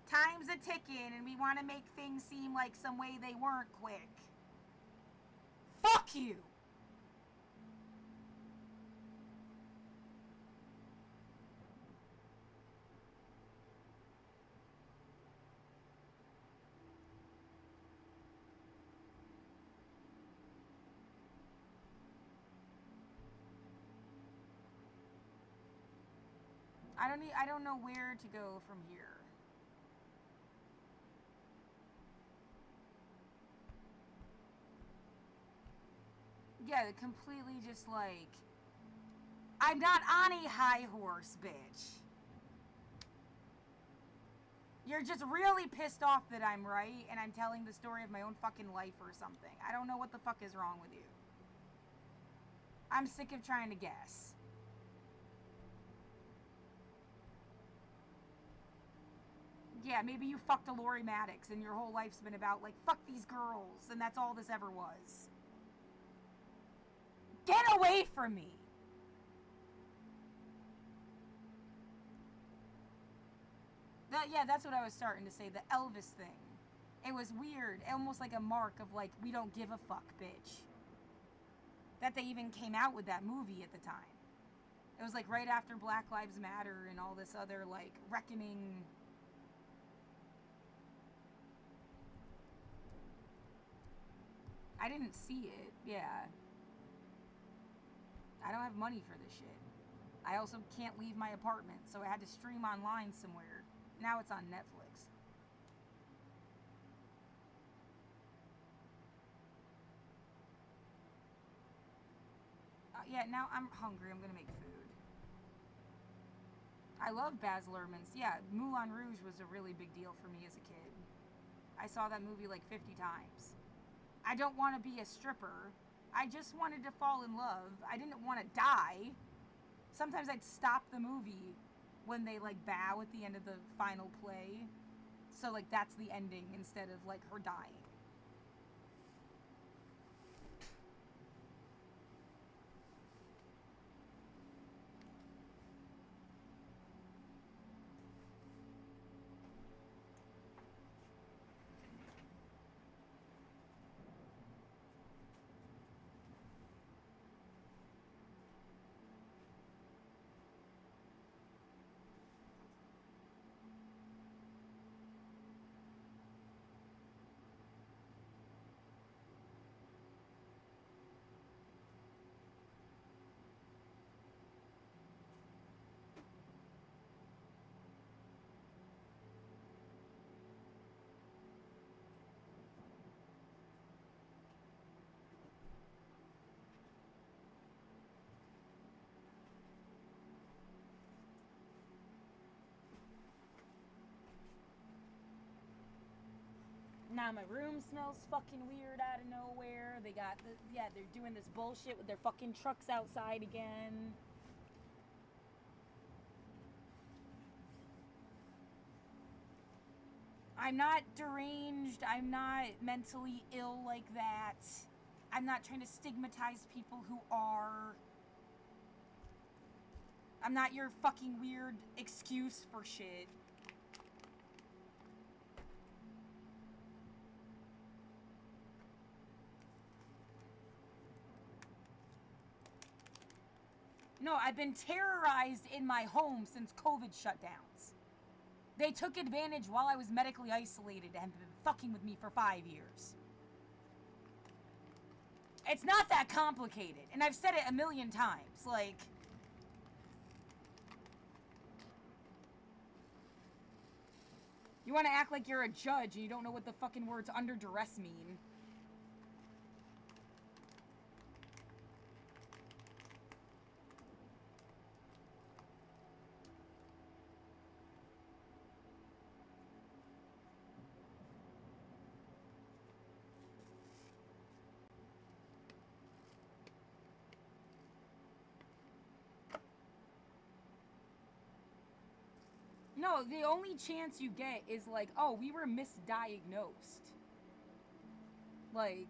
time's a ticking and we want to make things seem like some way they weren't quick. Fuck you! I don't know where to go from here. Yeah, completely just like, I'm not on a high horse, bitch. You're just really pissed off that I'm right and I'm telling the story of my own fucking life or something. I don't know what the fuck is wrong with you. I'm sick of trying to guess. Yeah, maybe you fucked a Lori Maddox and your whole life's been about, like, fuck these girls, and that's all this ever was. Get away from me! Yeah, that's what I was starting to say, the Elvis thing. It was weird, almost like a mark of, like, we don't give a fuck, bitch. That they even came out with that movie at the time. It was, like, right after Black Lives Matter and all this other, like, reckoning. I didn't see it, yeah. I don't have money for this shit. I also can't leave my apartment, so I had to stream online somewhere. Now it's on Netflix. Yeah, now I'm hungry. I'm gonna make food. I love Baz Luhrmann's. Yeah, Moulin Rouge was a really big deal for me as a kid. I saw that movie like 50 times. I don't want to be a stripper. I just wanted to fall in love. I didn't want to die. Sometimes I'd stop the movie when they like bow at the end of the final play. So like that's the ending instead of like her dying. Now my room smells fucking weird out of nowhere. They got, they're doing this bullshit with their fucking trucks outside again. I'm not deranged. I'm not mentally ill like that. I'm not trying to stigmatize people who are. I'm not your fucking weird excuse for shit. No, I've been terrorized in my home since COVID shutdowns. They took advantage while I was medically isolated and have been fucking with me for 5 years. It's not that complicated, and I've said it a million times, like... You want to act like you're a judge and you don't know what the fucking words under duress mean. No, the only chance you get is like, oh, we were misdiagnosed. Like,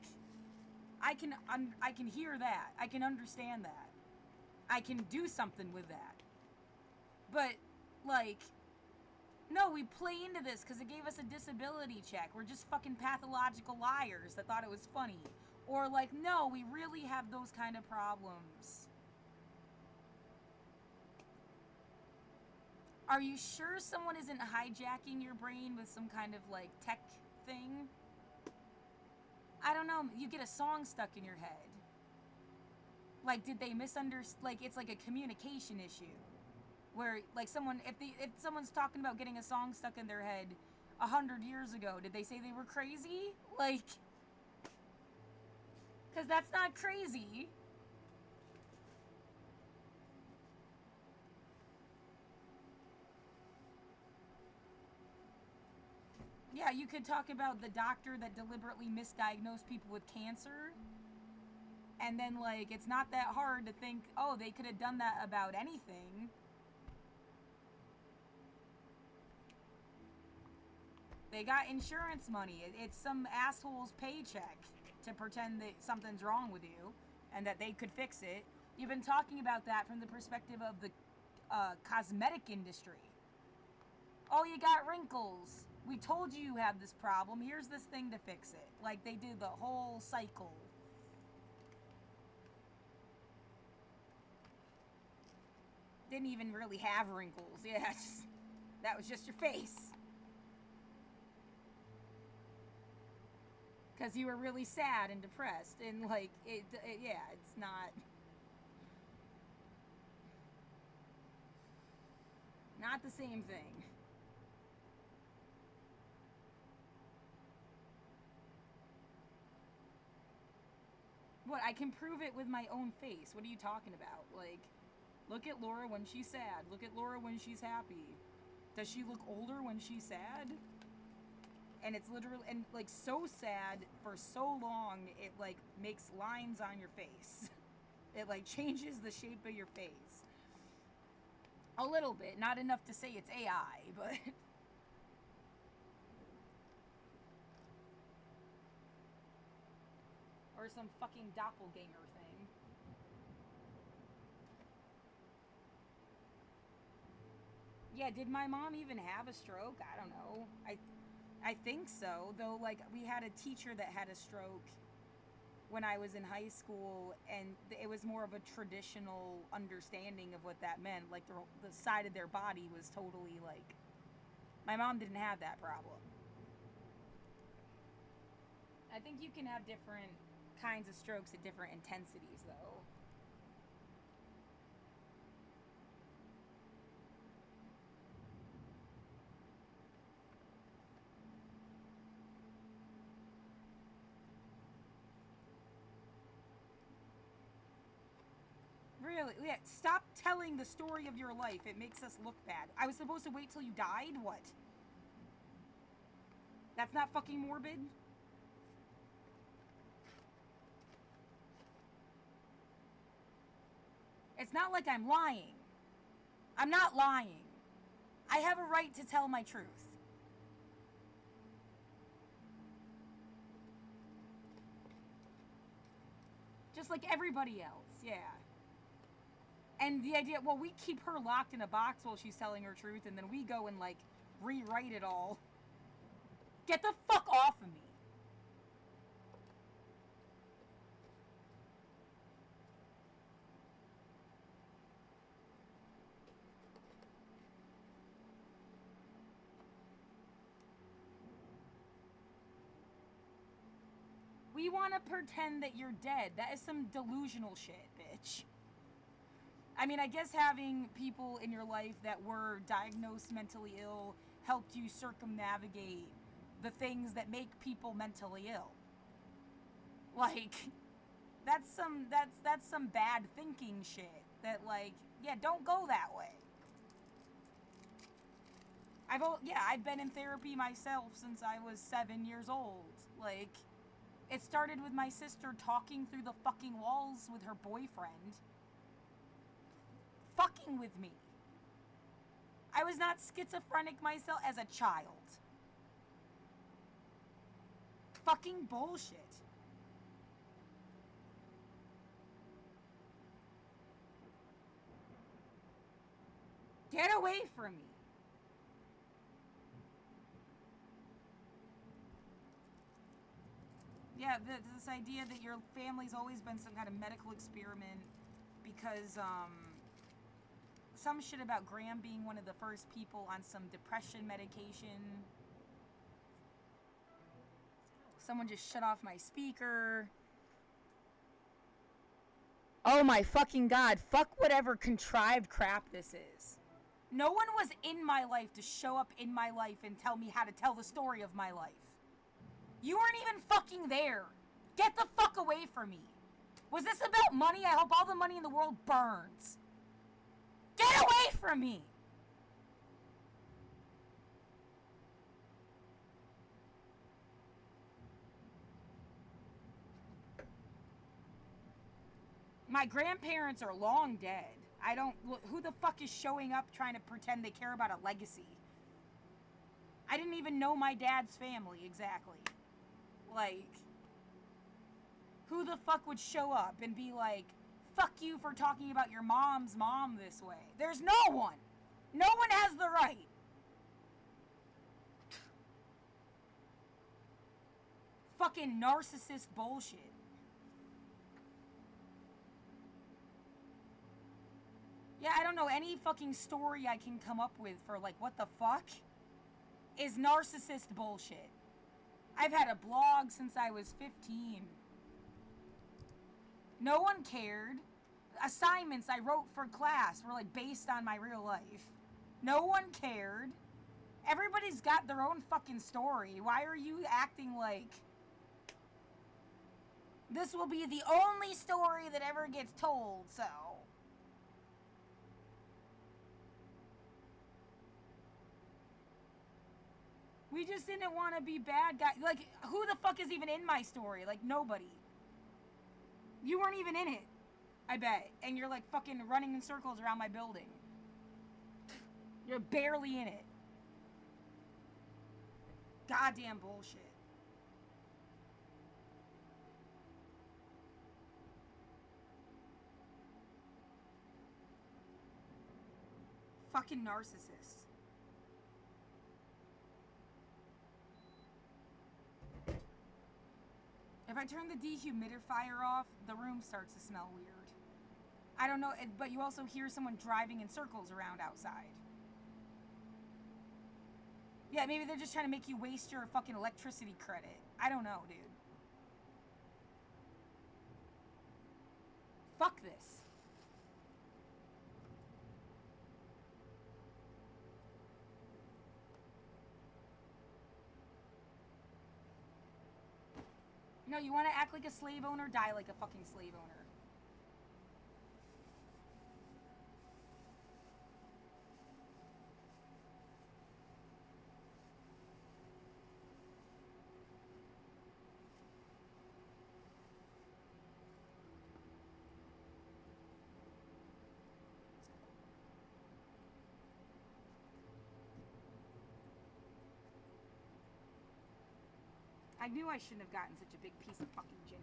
I can hear that. I can understand that. I can do something with that. But, like, no, we play into this because it gave us a disability check. We're just fucking pathological liars that thought it was funny. Or like, no, we really have those kind of problems. Are you sure someone isn't hijacking your brain with some kind of, like, tech thing? I don't know. You get a song stuck in your head. Like, did they misunderstand? Like, it's like a communication issue. Where, like, if someone's talking about getting a song stuck in their head 100 years ago, did they say they were crazy? Like, because that's not crazy. Yeah, you could talk about the doctor that deliberately misdiagnosed people with cancer. And then, like, it's not that hard to think, oh, they could have done that about anything. They got insurance money. It's some asshole's paycheck to pretend that something's wrong with you and that they could fix it. You've been talking about that from the perspective of the cosmetic industry. Oh, you got wrinkles. We told you have this problem. Here's this thing to fix it. Like, they did the whole cycle. Didn't even really have wrinkles. Yeah, that was just your face. Because you were really sad and depressed. And, like, yeah, it's not... Not the same thing. What, I can prove it with my own face. What are you talking about? Like, look at Laura when she's sad. Look at Laura when she's happy. Does she look older when she's sad? And it's literally, and like, so sad for so long, it like makes lines on your face. It like changes the shape of your face. A little bit, not enough to say it's AI, but... Or some fucking doppelganger thing. Yeah, did my mom even have a stroke? I don't know. I think so, though, like, we had a teacher that had a stroke when I was in high school, and it was more of a traditional understanding of what that meant. Like, the side of their body was totally, like... My mom didn't have that problem. I think you can have different kinds of strokes at different intensities, though. Really? Yeah, stop telling the story of your life. It makes us look bad. I was supposed to wait till you died? What? That's not fucking morbid? It's not like I'm lying. I'm not lying. I have a right to tell my truth. Just like everybody else, yeah. And the idea, well, we keep her locked in a box while she's telling her truth, and then we go and, like, rewrite it all. Get the fuck off of me. We want to pretend that you're dead. That is some delusional shit, bitch. I mean, I guess having people in your life that were diagnosed mentally ill helped you circumnavigate the things that make people mentally ill. Like, that's some bad thinking shit. That, like, yeah, don't go that way. I've been in therapy myself since I was 7 years old. Like, it started with my sister talking through the fucking walls with her boyfriend. Fucking with me. I was not schizophrenic myself as a child. Fucking bullshit. Get away from me. Yeah, this idea that your family's always been some kind of medical experiment because, some shit about Graham being one of the first people on some depression medication. Someone just shut off my speaker. Oh my fucking god, fuck whatever contrived crap this is. No one was in my life to show up in my life and tell me how to tell the story of my life. You weren't even fucking there. Get the fuck away from me. Was this about money? I hope all the money in the world burns. Get away from me! My grandparents are long dead. I don't... Who the fuck is showing up trying to pretend they care about a legacy? I didn't even know my dad's family, exactly. Like... Who the fuck would show up and be like, fuck you for talking about your mom's mom this way? There's no one! No one has the right! Fucking narcissist bullshit. Yeah, I don't know, any fucking story I can come up with for, like, what the fuck is narcissist bullshit. I've had a blog since I was 15. No one cared. Assignments I wrote for class were, like, based on my real life. No one cared. Everybody's got their own fucking story. Why are you acting like this will be the only story that ever gets told, so... We just didn't want to be bad guys. Like, who the fuck is even in my story? Like, nobody. You weren't even in it, I bet. And you're, like, fucking running in circles around my building. You're barely in it. Goddamn bullshit. Fucking narcissist. If I turn the dehumidifier off, the room starts to smell weird. I don't know, but you also hear someone driving in circles around outside. Yeah, maybe they're just trying to make you waste your fucking electricity credit. I don't know, dude. Fuck this. No, you want to act like a slave owner? Die like a fucking slave owner. I knew I shouldn't have gotten such a big piece of fucking ginger.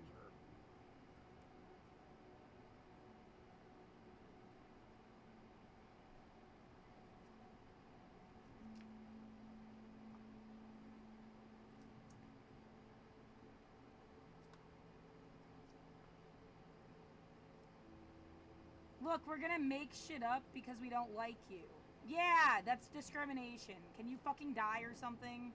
Look, we're gonna make shit up because we don't like you. Yeah, that's discrimination. Can you fucking die or something?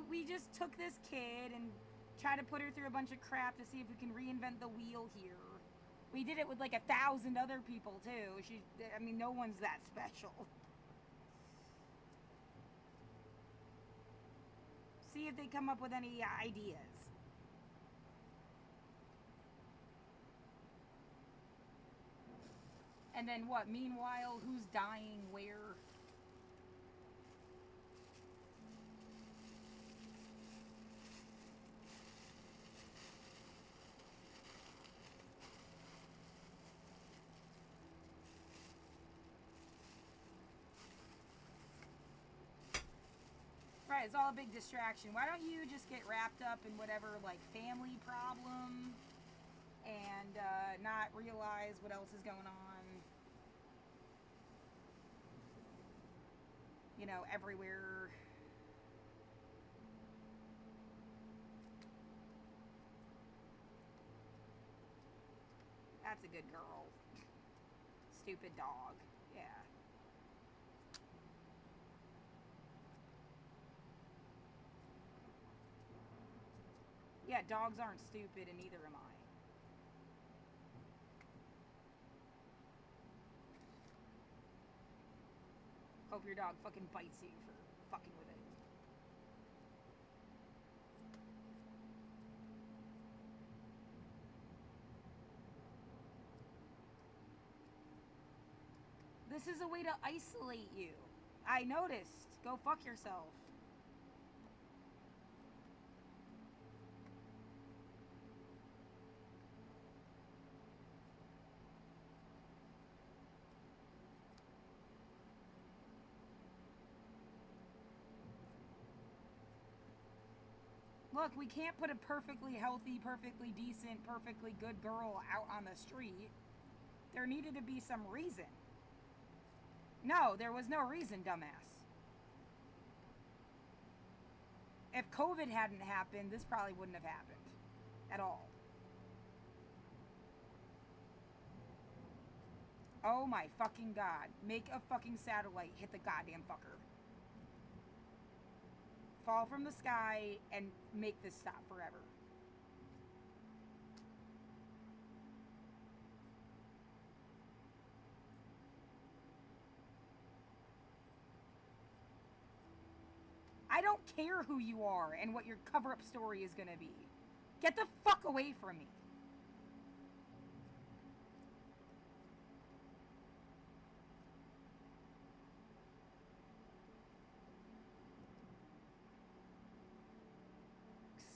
We just took this kid and tried to put her through a bunch of crap to see if we can reinvent the wheel here. We did it with like 1,000 other people too. I mean, no one's that special. See if they come up with any ideas. And then what? Meanwhile, who's dying where? Right, it's all a big distraction. Why don't you just get wrapped up in whatever, like, family problem and not realize what else is going on, you know, everywhere. That's a good girl. Stupid dog. Yeah. Yeah, dogs aren't stupid, and neither am I. Hope your dog fucking bites you for fucking with it. This is a way to isolate you. I noticed. Go fuck yourself. Look, we can't put a perfectly healthy, perfectly decent, perfectly good girl out on the street. There needed to be some reason. No, there was no reason, dumbass. If COVID hadn't happened, this probably wouldn't have happened at all. Oh my fucking god. Make a fucking satellite hit the goddamn fucker. Fall from the sky and make this stop forever. I don't care who you are and what your cover-up story is gonna be. Get the fuck away from me.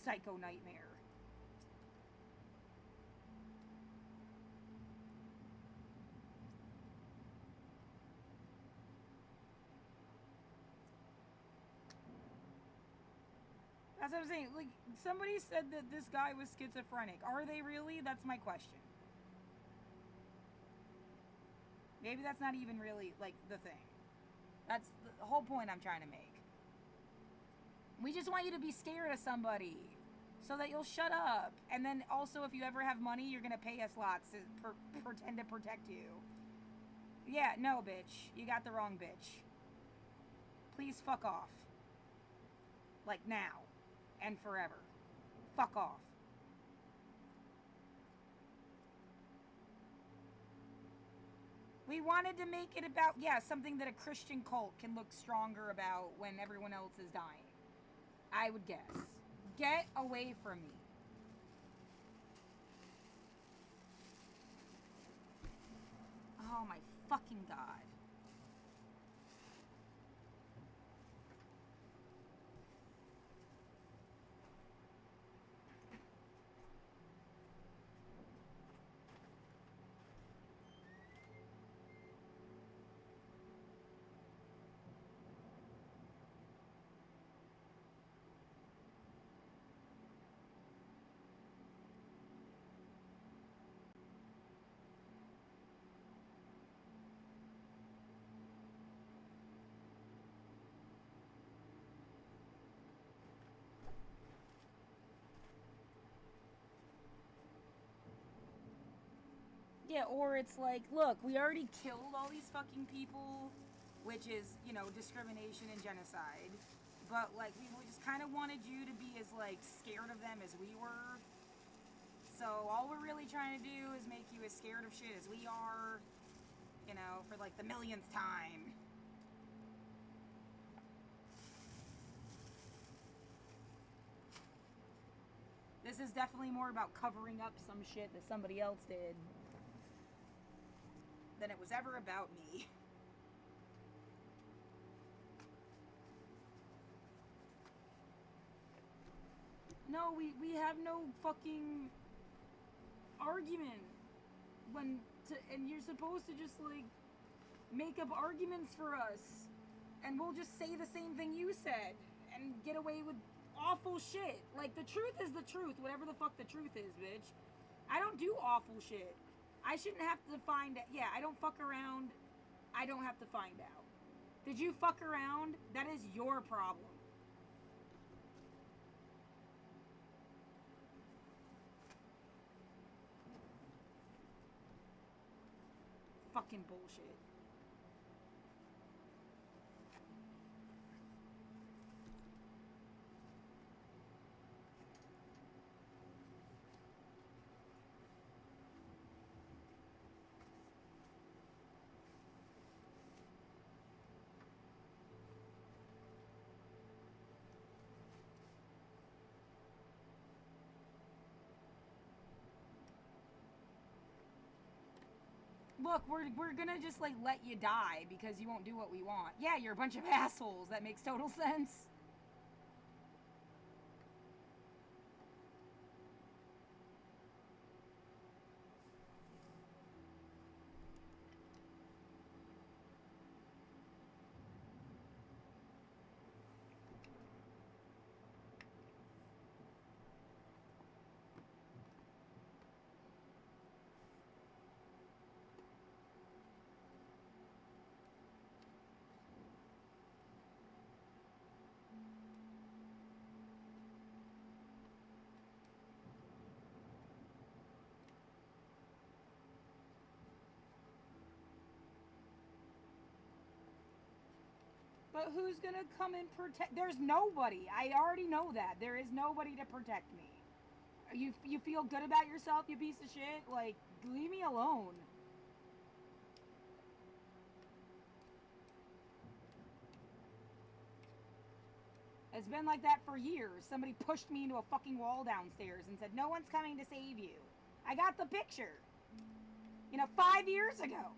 Psycho nightmare. That's what I'm saying. Like, somebody said that this guy was schizophrenic. Are they really? That's my question. Maybe that's not even really, like, the thing. That's the whole point I'm trying to make. We just want you to be scared of somebody so that you'll shut up. And then also, if you ever have money, you're going to pay us lots to pretend to protect you. Yeah, no, bitch. You got the wrong bitch. Please fuck off. Like, now. And forever. Fuck off. We wanted to make it about, yeah, something that a Christian cult can look stronger about when everyone else is dying. I would guess. Get away from me. Oh my fucking god. Yeah, or it's like, look, we already killed all these fucking people, which is, you know, discrimination and genocide. But, like, we just kind of wanted you to be as, like, scared of them as we were. So all we're really trying to do is make you as scared of shit as we are, you know, for, like, the millionth time. This is definitely more about covering up some shit that somebody else did than it was ever about me. No, we have no fucking argument. And you're supposed to just, like, make up arguments for us. And we'll just say the same thing you said and get away with awful shit. Like, the truth is the truth, whatever the fuck the truth is, bitch. I don't do awful shit. I shouldn't have to find out. Yeah, I don't fuck around. I don't have to find out. Did you fuck around? That is your problem. Fucking bullshit. Look, we're gonna just, like, let you die because you won't do what we want. Yeah, you're a bunch of assholes. That makes total sense. But who's gonna come and protect? There's nobody. I already know that. There is nobody to protect me. You feel good about yourself, you piece of shit? Like, leave me alone. It's been like that for years. Somebody pushed me into a fucking wall downstairs and said, no one's coming to save you. I got the picture. You know, 5 years ago.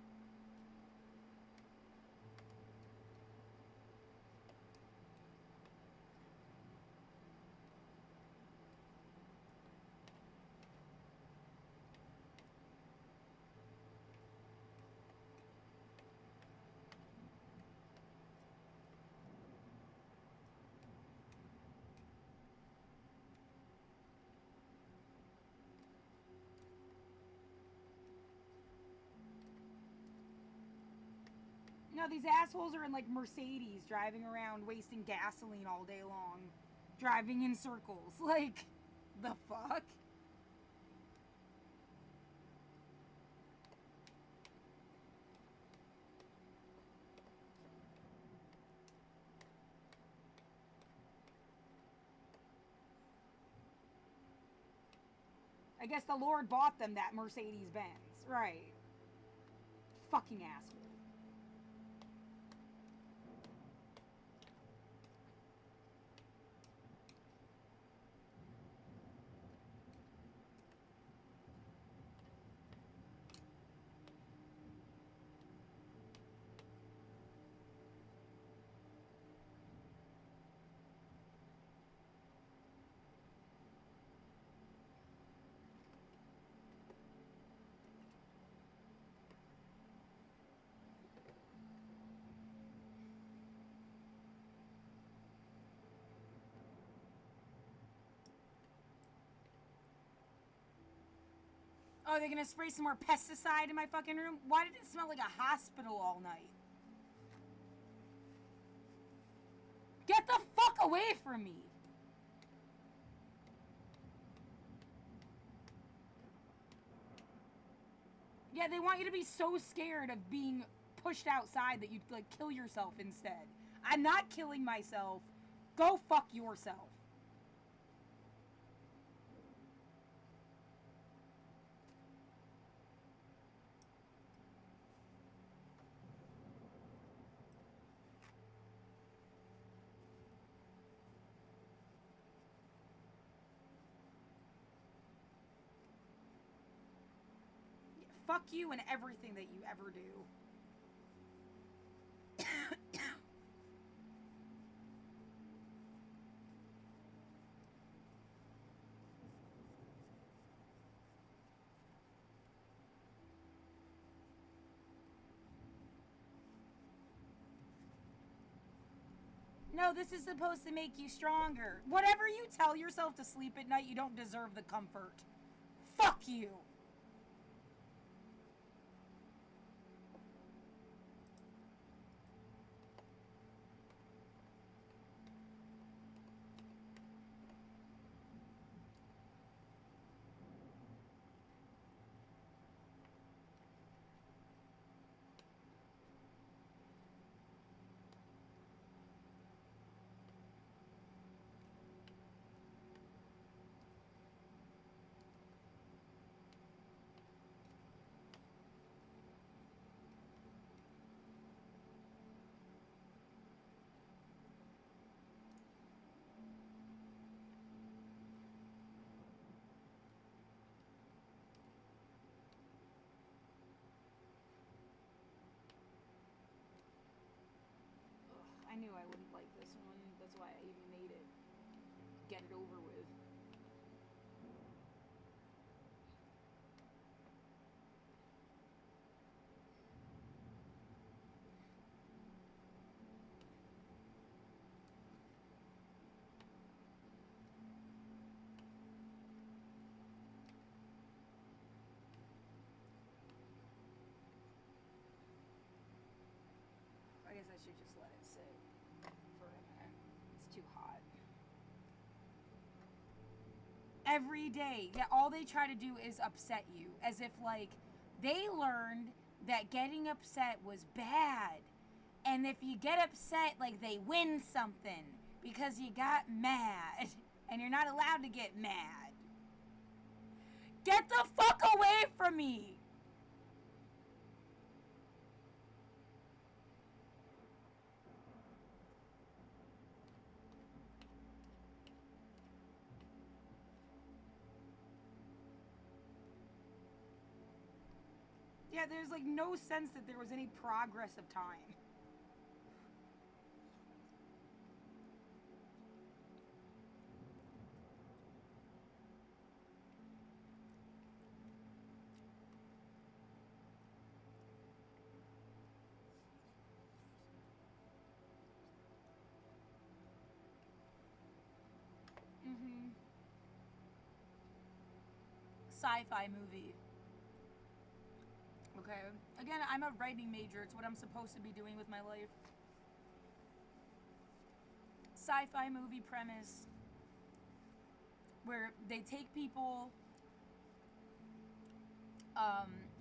No, these assholes are in, like, Mercedes driving around wasting gasoline all day long. Driving in circles. Like, the fuck? I guess the Lord bought them that Mercedes Benz. Right. Fucking asshole. Oh, they're gonna spray some more pesticide in my fucking room? Why did it smell like a hospital all night? Get the fuck away from me! Yeah, they want you to be so scared of being pushed outside that you'd like kill yourself instead. I'm not killing myself. Go fuck yourself. Fuck you and everything that you ever do. No, this is supposed to make you stronger. Whatever you tell yourself to sleep at night, you don't deserve the comfort. Fuck you. I knew I wouldn't like this one. That's why I even made it. Get it over with. I guess I should just let it sit for a minute. It's too hot. Every day. Yeah, all they try to do is upset you. As if, like, they learned that getting upset was bad. And if you get upset, like, they win something. Because you got mad. And you're not allowed to get mad. Get the fuck away from me! Yeah, there's like no sense that there was any progress of time. Mm-hmm. Sci-fi movie. Okay. Again, I'm a writing major. It's what I'm supposed to be doing with my life. Sci-fi movie premise where they take people,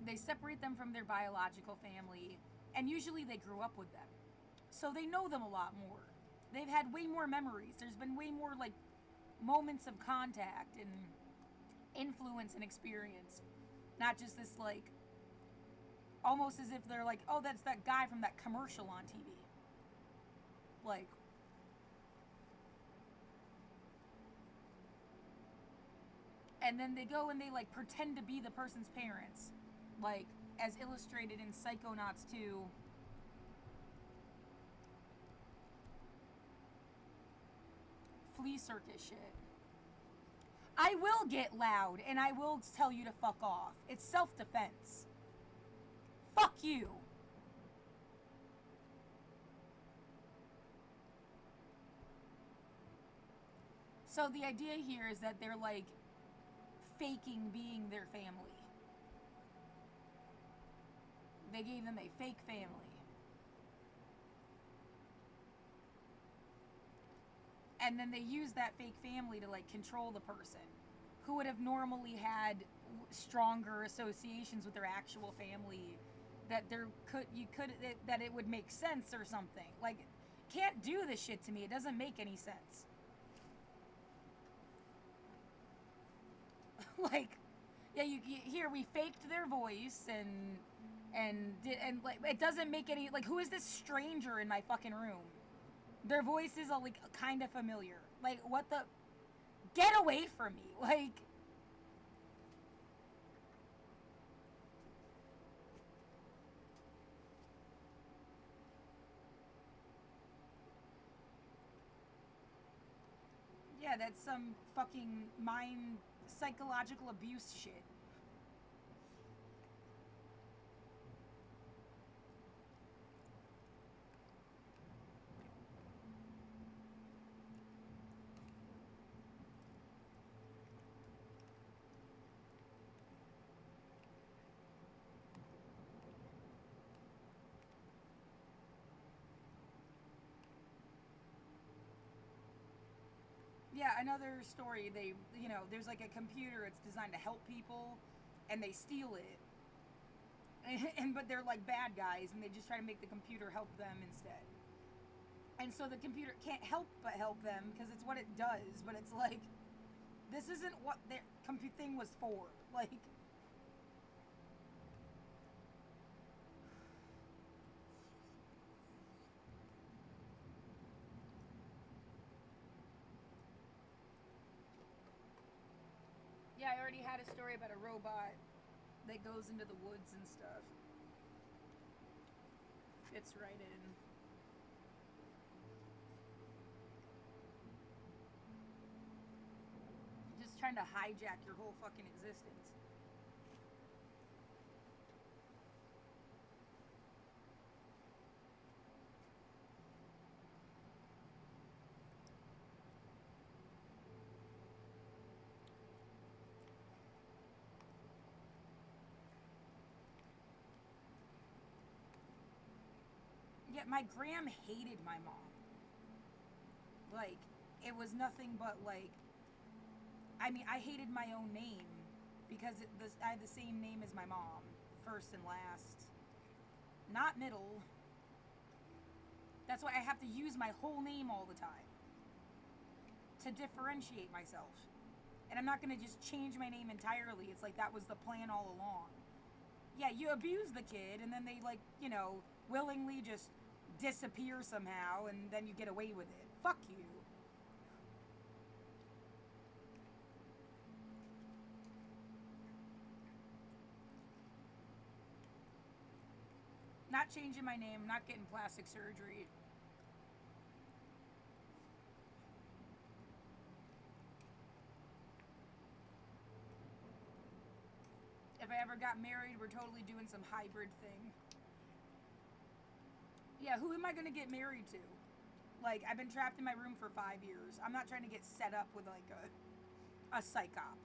they separate them from their biological family, and usually they grew up with them. So they know them a lot more. They've had way more memories. There's been way more, like, moments of contact and influence and experience. Not just this, like, almost as if they're like, oh, that's that guy from that commercial on TV. Like, and then they go and they, like, pretend to be the person's parents. Like, as illustrated in Psychonauts 2. Flea circus shit. I will get loud and I will tell you to fuck off. It's self-defense. Fuck you. So the idea here is that they're like faking being their family. They gave them a fake family. And then they use that fake family to like control the person who would have normally had stronger associations with their actual family, that that it would make sense or something. Like, can't do this shit to me. It doesn't make any sense. Like, yeah, you here we faked their voice and like it doesn't make any, like, who is this stranger in my fucking room? Their voice is like kind of familiar. Like, what the? Get away from me! Like, yeah, that's some fucking mind psychological abuse shit. Yeah, another story. There's like a computer. It's designed to help people, and they steal it. And but they're like bad guys, and they just try to make the computer help them instead. And so the computer can't help but help them because it's what it does. But it's like, this isn't what their compute thing was for. Like, yeah, I already had a story about a robot that goes into the woods and stuff. Fits right in. Just trying to hijack your whole fucking existence. Yet my gram hated my mom. Like, it was nothing but like, I mean, I hated my own name because I had the same name as my mom, first and last, not middle. That's why I have to use my whole name all the time to differentiate myself. And I'm not going to just change my name entirely. It's like that was the plan all along. Yeah, you abuse the kid, and then they, like, willingly just disappear somehow, and then you get away with it. Fuck you. Not changing my name, not getting plastic surgery. If I ever got married, we're totally doing some hybrid thing. Yeah, who am I going to get married to? Like, I've been trapped in my room for 5 years. I'm not trying to get set up with, like, a psychop.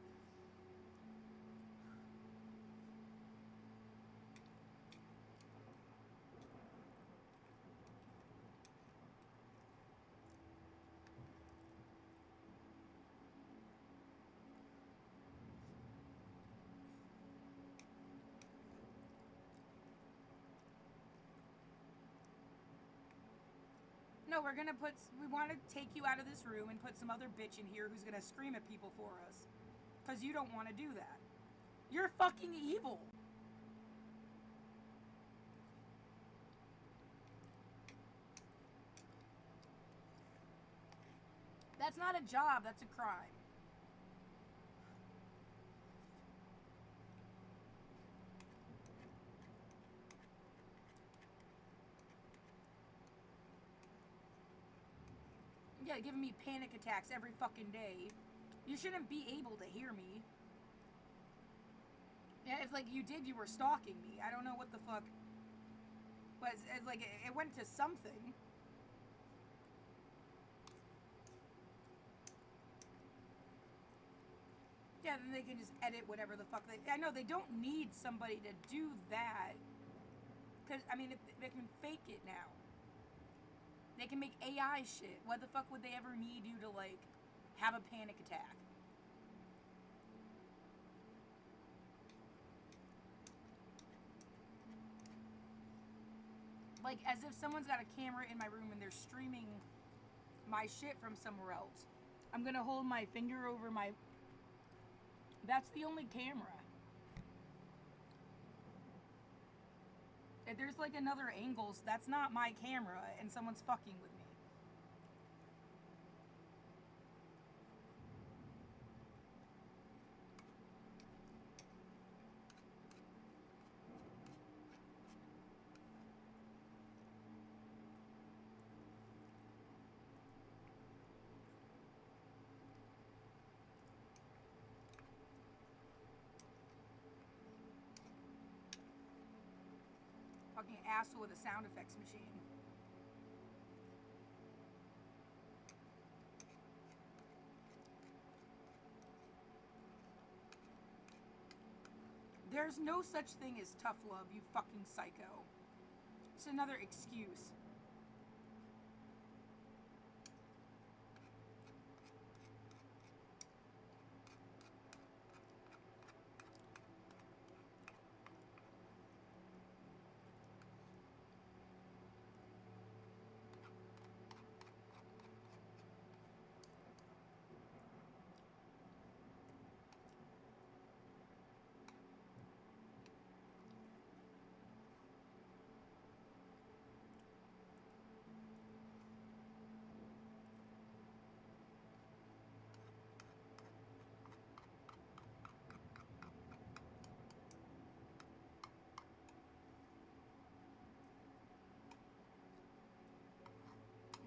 No, we want to take you out of this room and put some other bitch in here who's going to scream at people for us. Because you don't want to do that. You're fucking evil. That's not a job, that's a crime. Yeah, giving me panic attacks every fucking day. You shouldn't be able to hear me. Yeah, if, like, you did, you were stalking me. I don't know what the fuck. But it's like, it went to something. Yeah, then they can just edit whatever the fuck I know they don't need somebody to do that. Because, I mean, if they can fake it now. They can make AI shit. What the fuck would they ever need you to, like, have a panic attack? Like, as if someone's got a camera in my room and they're streaming my shit from somewhere else. I'm gonna hold my finger over my... That's the only camera. If there's like another angle, that's not my camera and someone's fucking with me. Fucking asshole with a sound effects machine. There's no such thing as tough love, you fucking psycho. It's another excuse.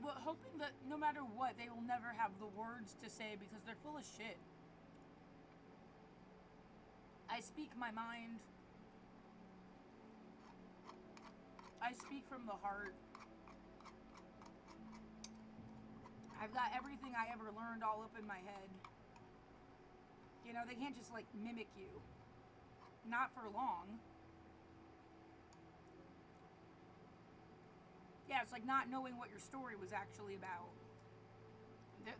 But hoping that no matter what, they will never have the words to say because they're full of shit. I speak my mind. I speak from the heart. I've got everything I ever learned all up in my head. You know, they can't just like mimic you. Not for long. Yeah, it's like not knowing what your story was actually about.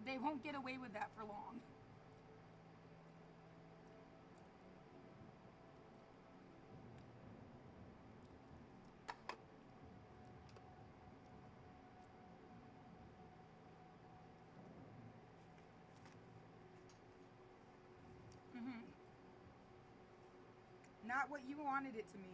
They won't get away with that for long. Mm-hmm. Not what you wanted it to mean.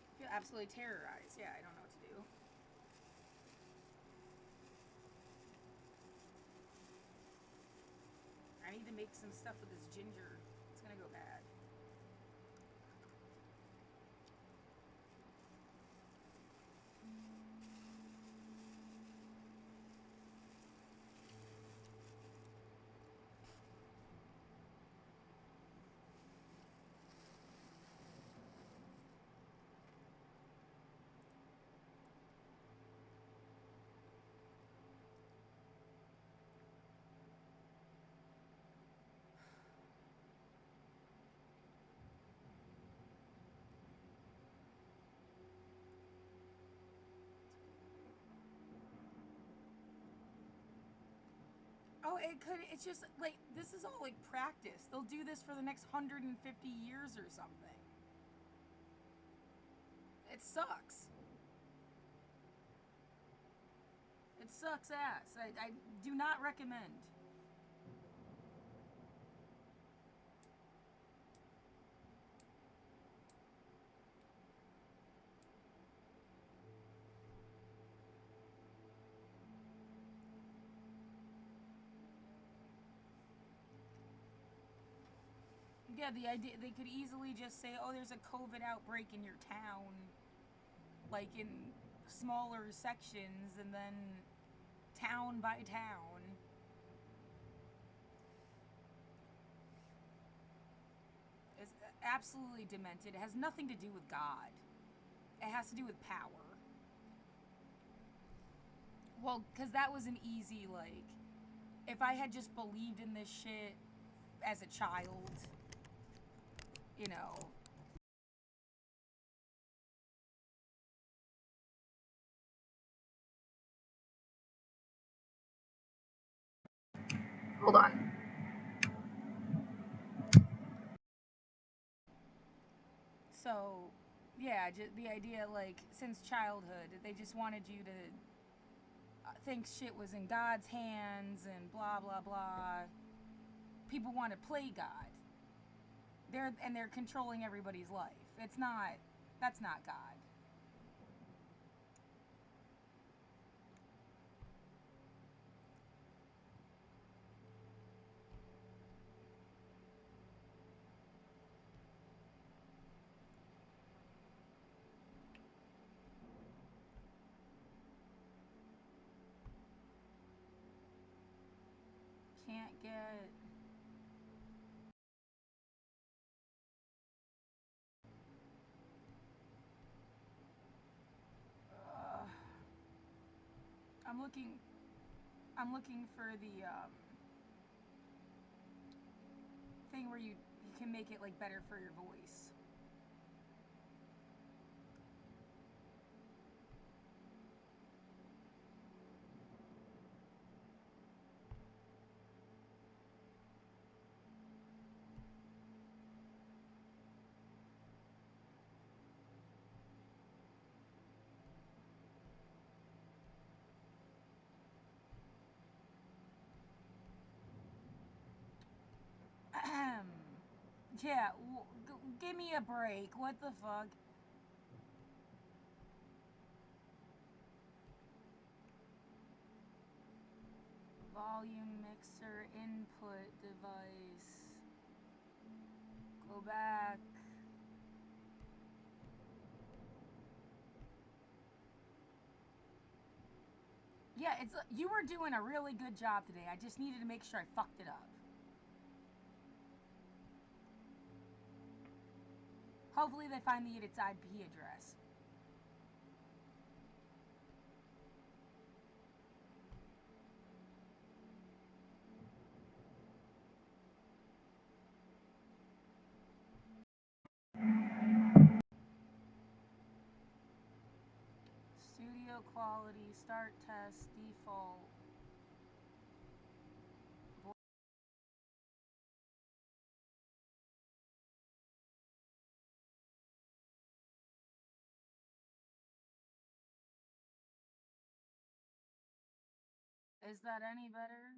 I feel absolutely terrorized. Yeah, I don't know what to do. I need to make some stuff with this ginger. It's gonna go bad. Oh, it could. It's just like this is all like practice. They'll do this for the next 150 years or something. It sucks. It sucks ass. I do not recommend. Yeah, the idea they could easily just say, "Oh, there's a COVID outbreak in your town," like in smaller sections, and then town by town. absolutely demented. It has nothing to do with God. It has to do with power. Well, because that was an easy, like, if I had just believed in this shit as a child, you know. Hold on. So, yeah, just the idea, like, since childhood, they just wanted you to think shit was in God's hands and blah, blah, blah. People want to play God. They're controlling everybody's life. It's not, that's not God. Can't get. Uh, I'm looking. I'm looking for the thing where you can make it like better for your voice. Yeah, give me a break. What the fuck? Volume mixer input device. Go back. Yeah, it's you were doing a really good job today. I just needed to make sure I fucked it up. Hopefully they find the its IP address. Studio quality, start test, default. Is that any better?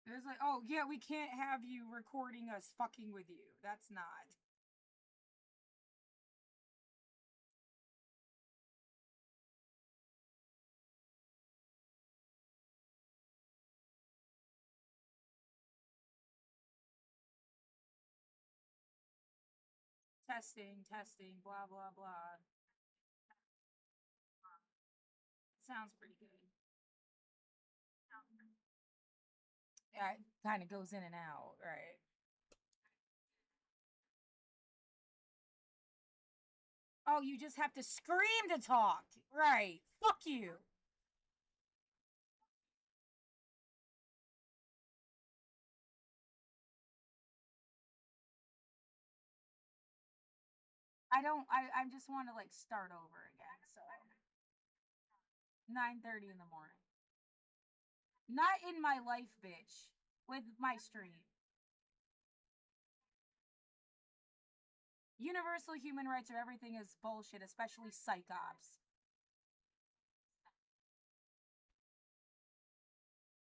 It was like, oh yeah, we can't have you recording us fucking with you. That's not. Testing, testing, blah blah blah. Sounds pretty good. Yeah, it kind of goes in and out, right? Oh, you just have to scream to talk. Right. Fuck you. I just want to like start over again. So 9:30 in the morning. Not in my life, bitch. With my stream. Universal human rights or everything is bullshit, especially psych ops.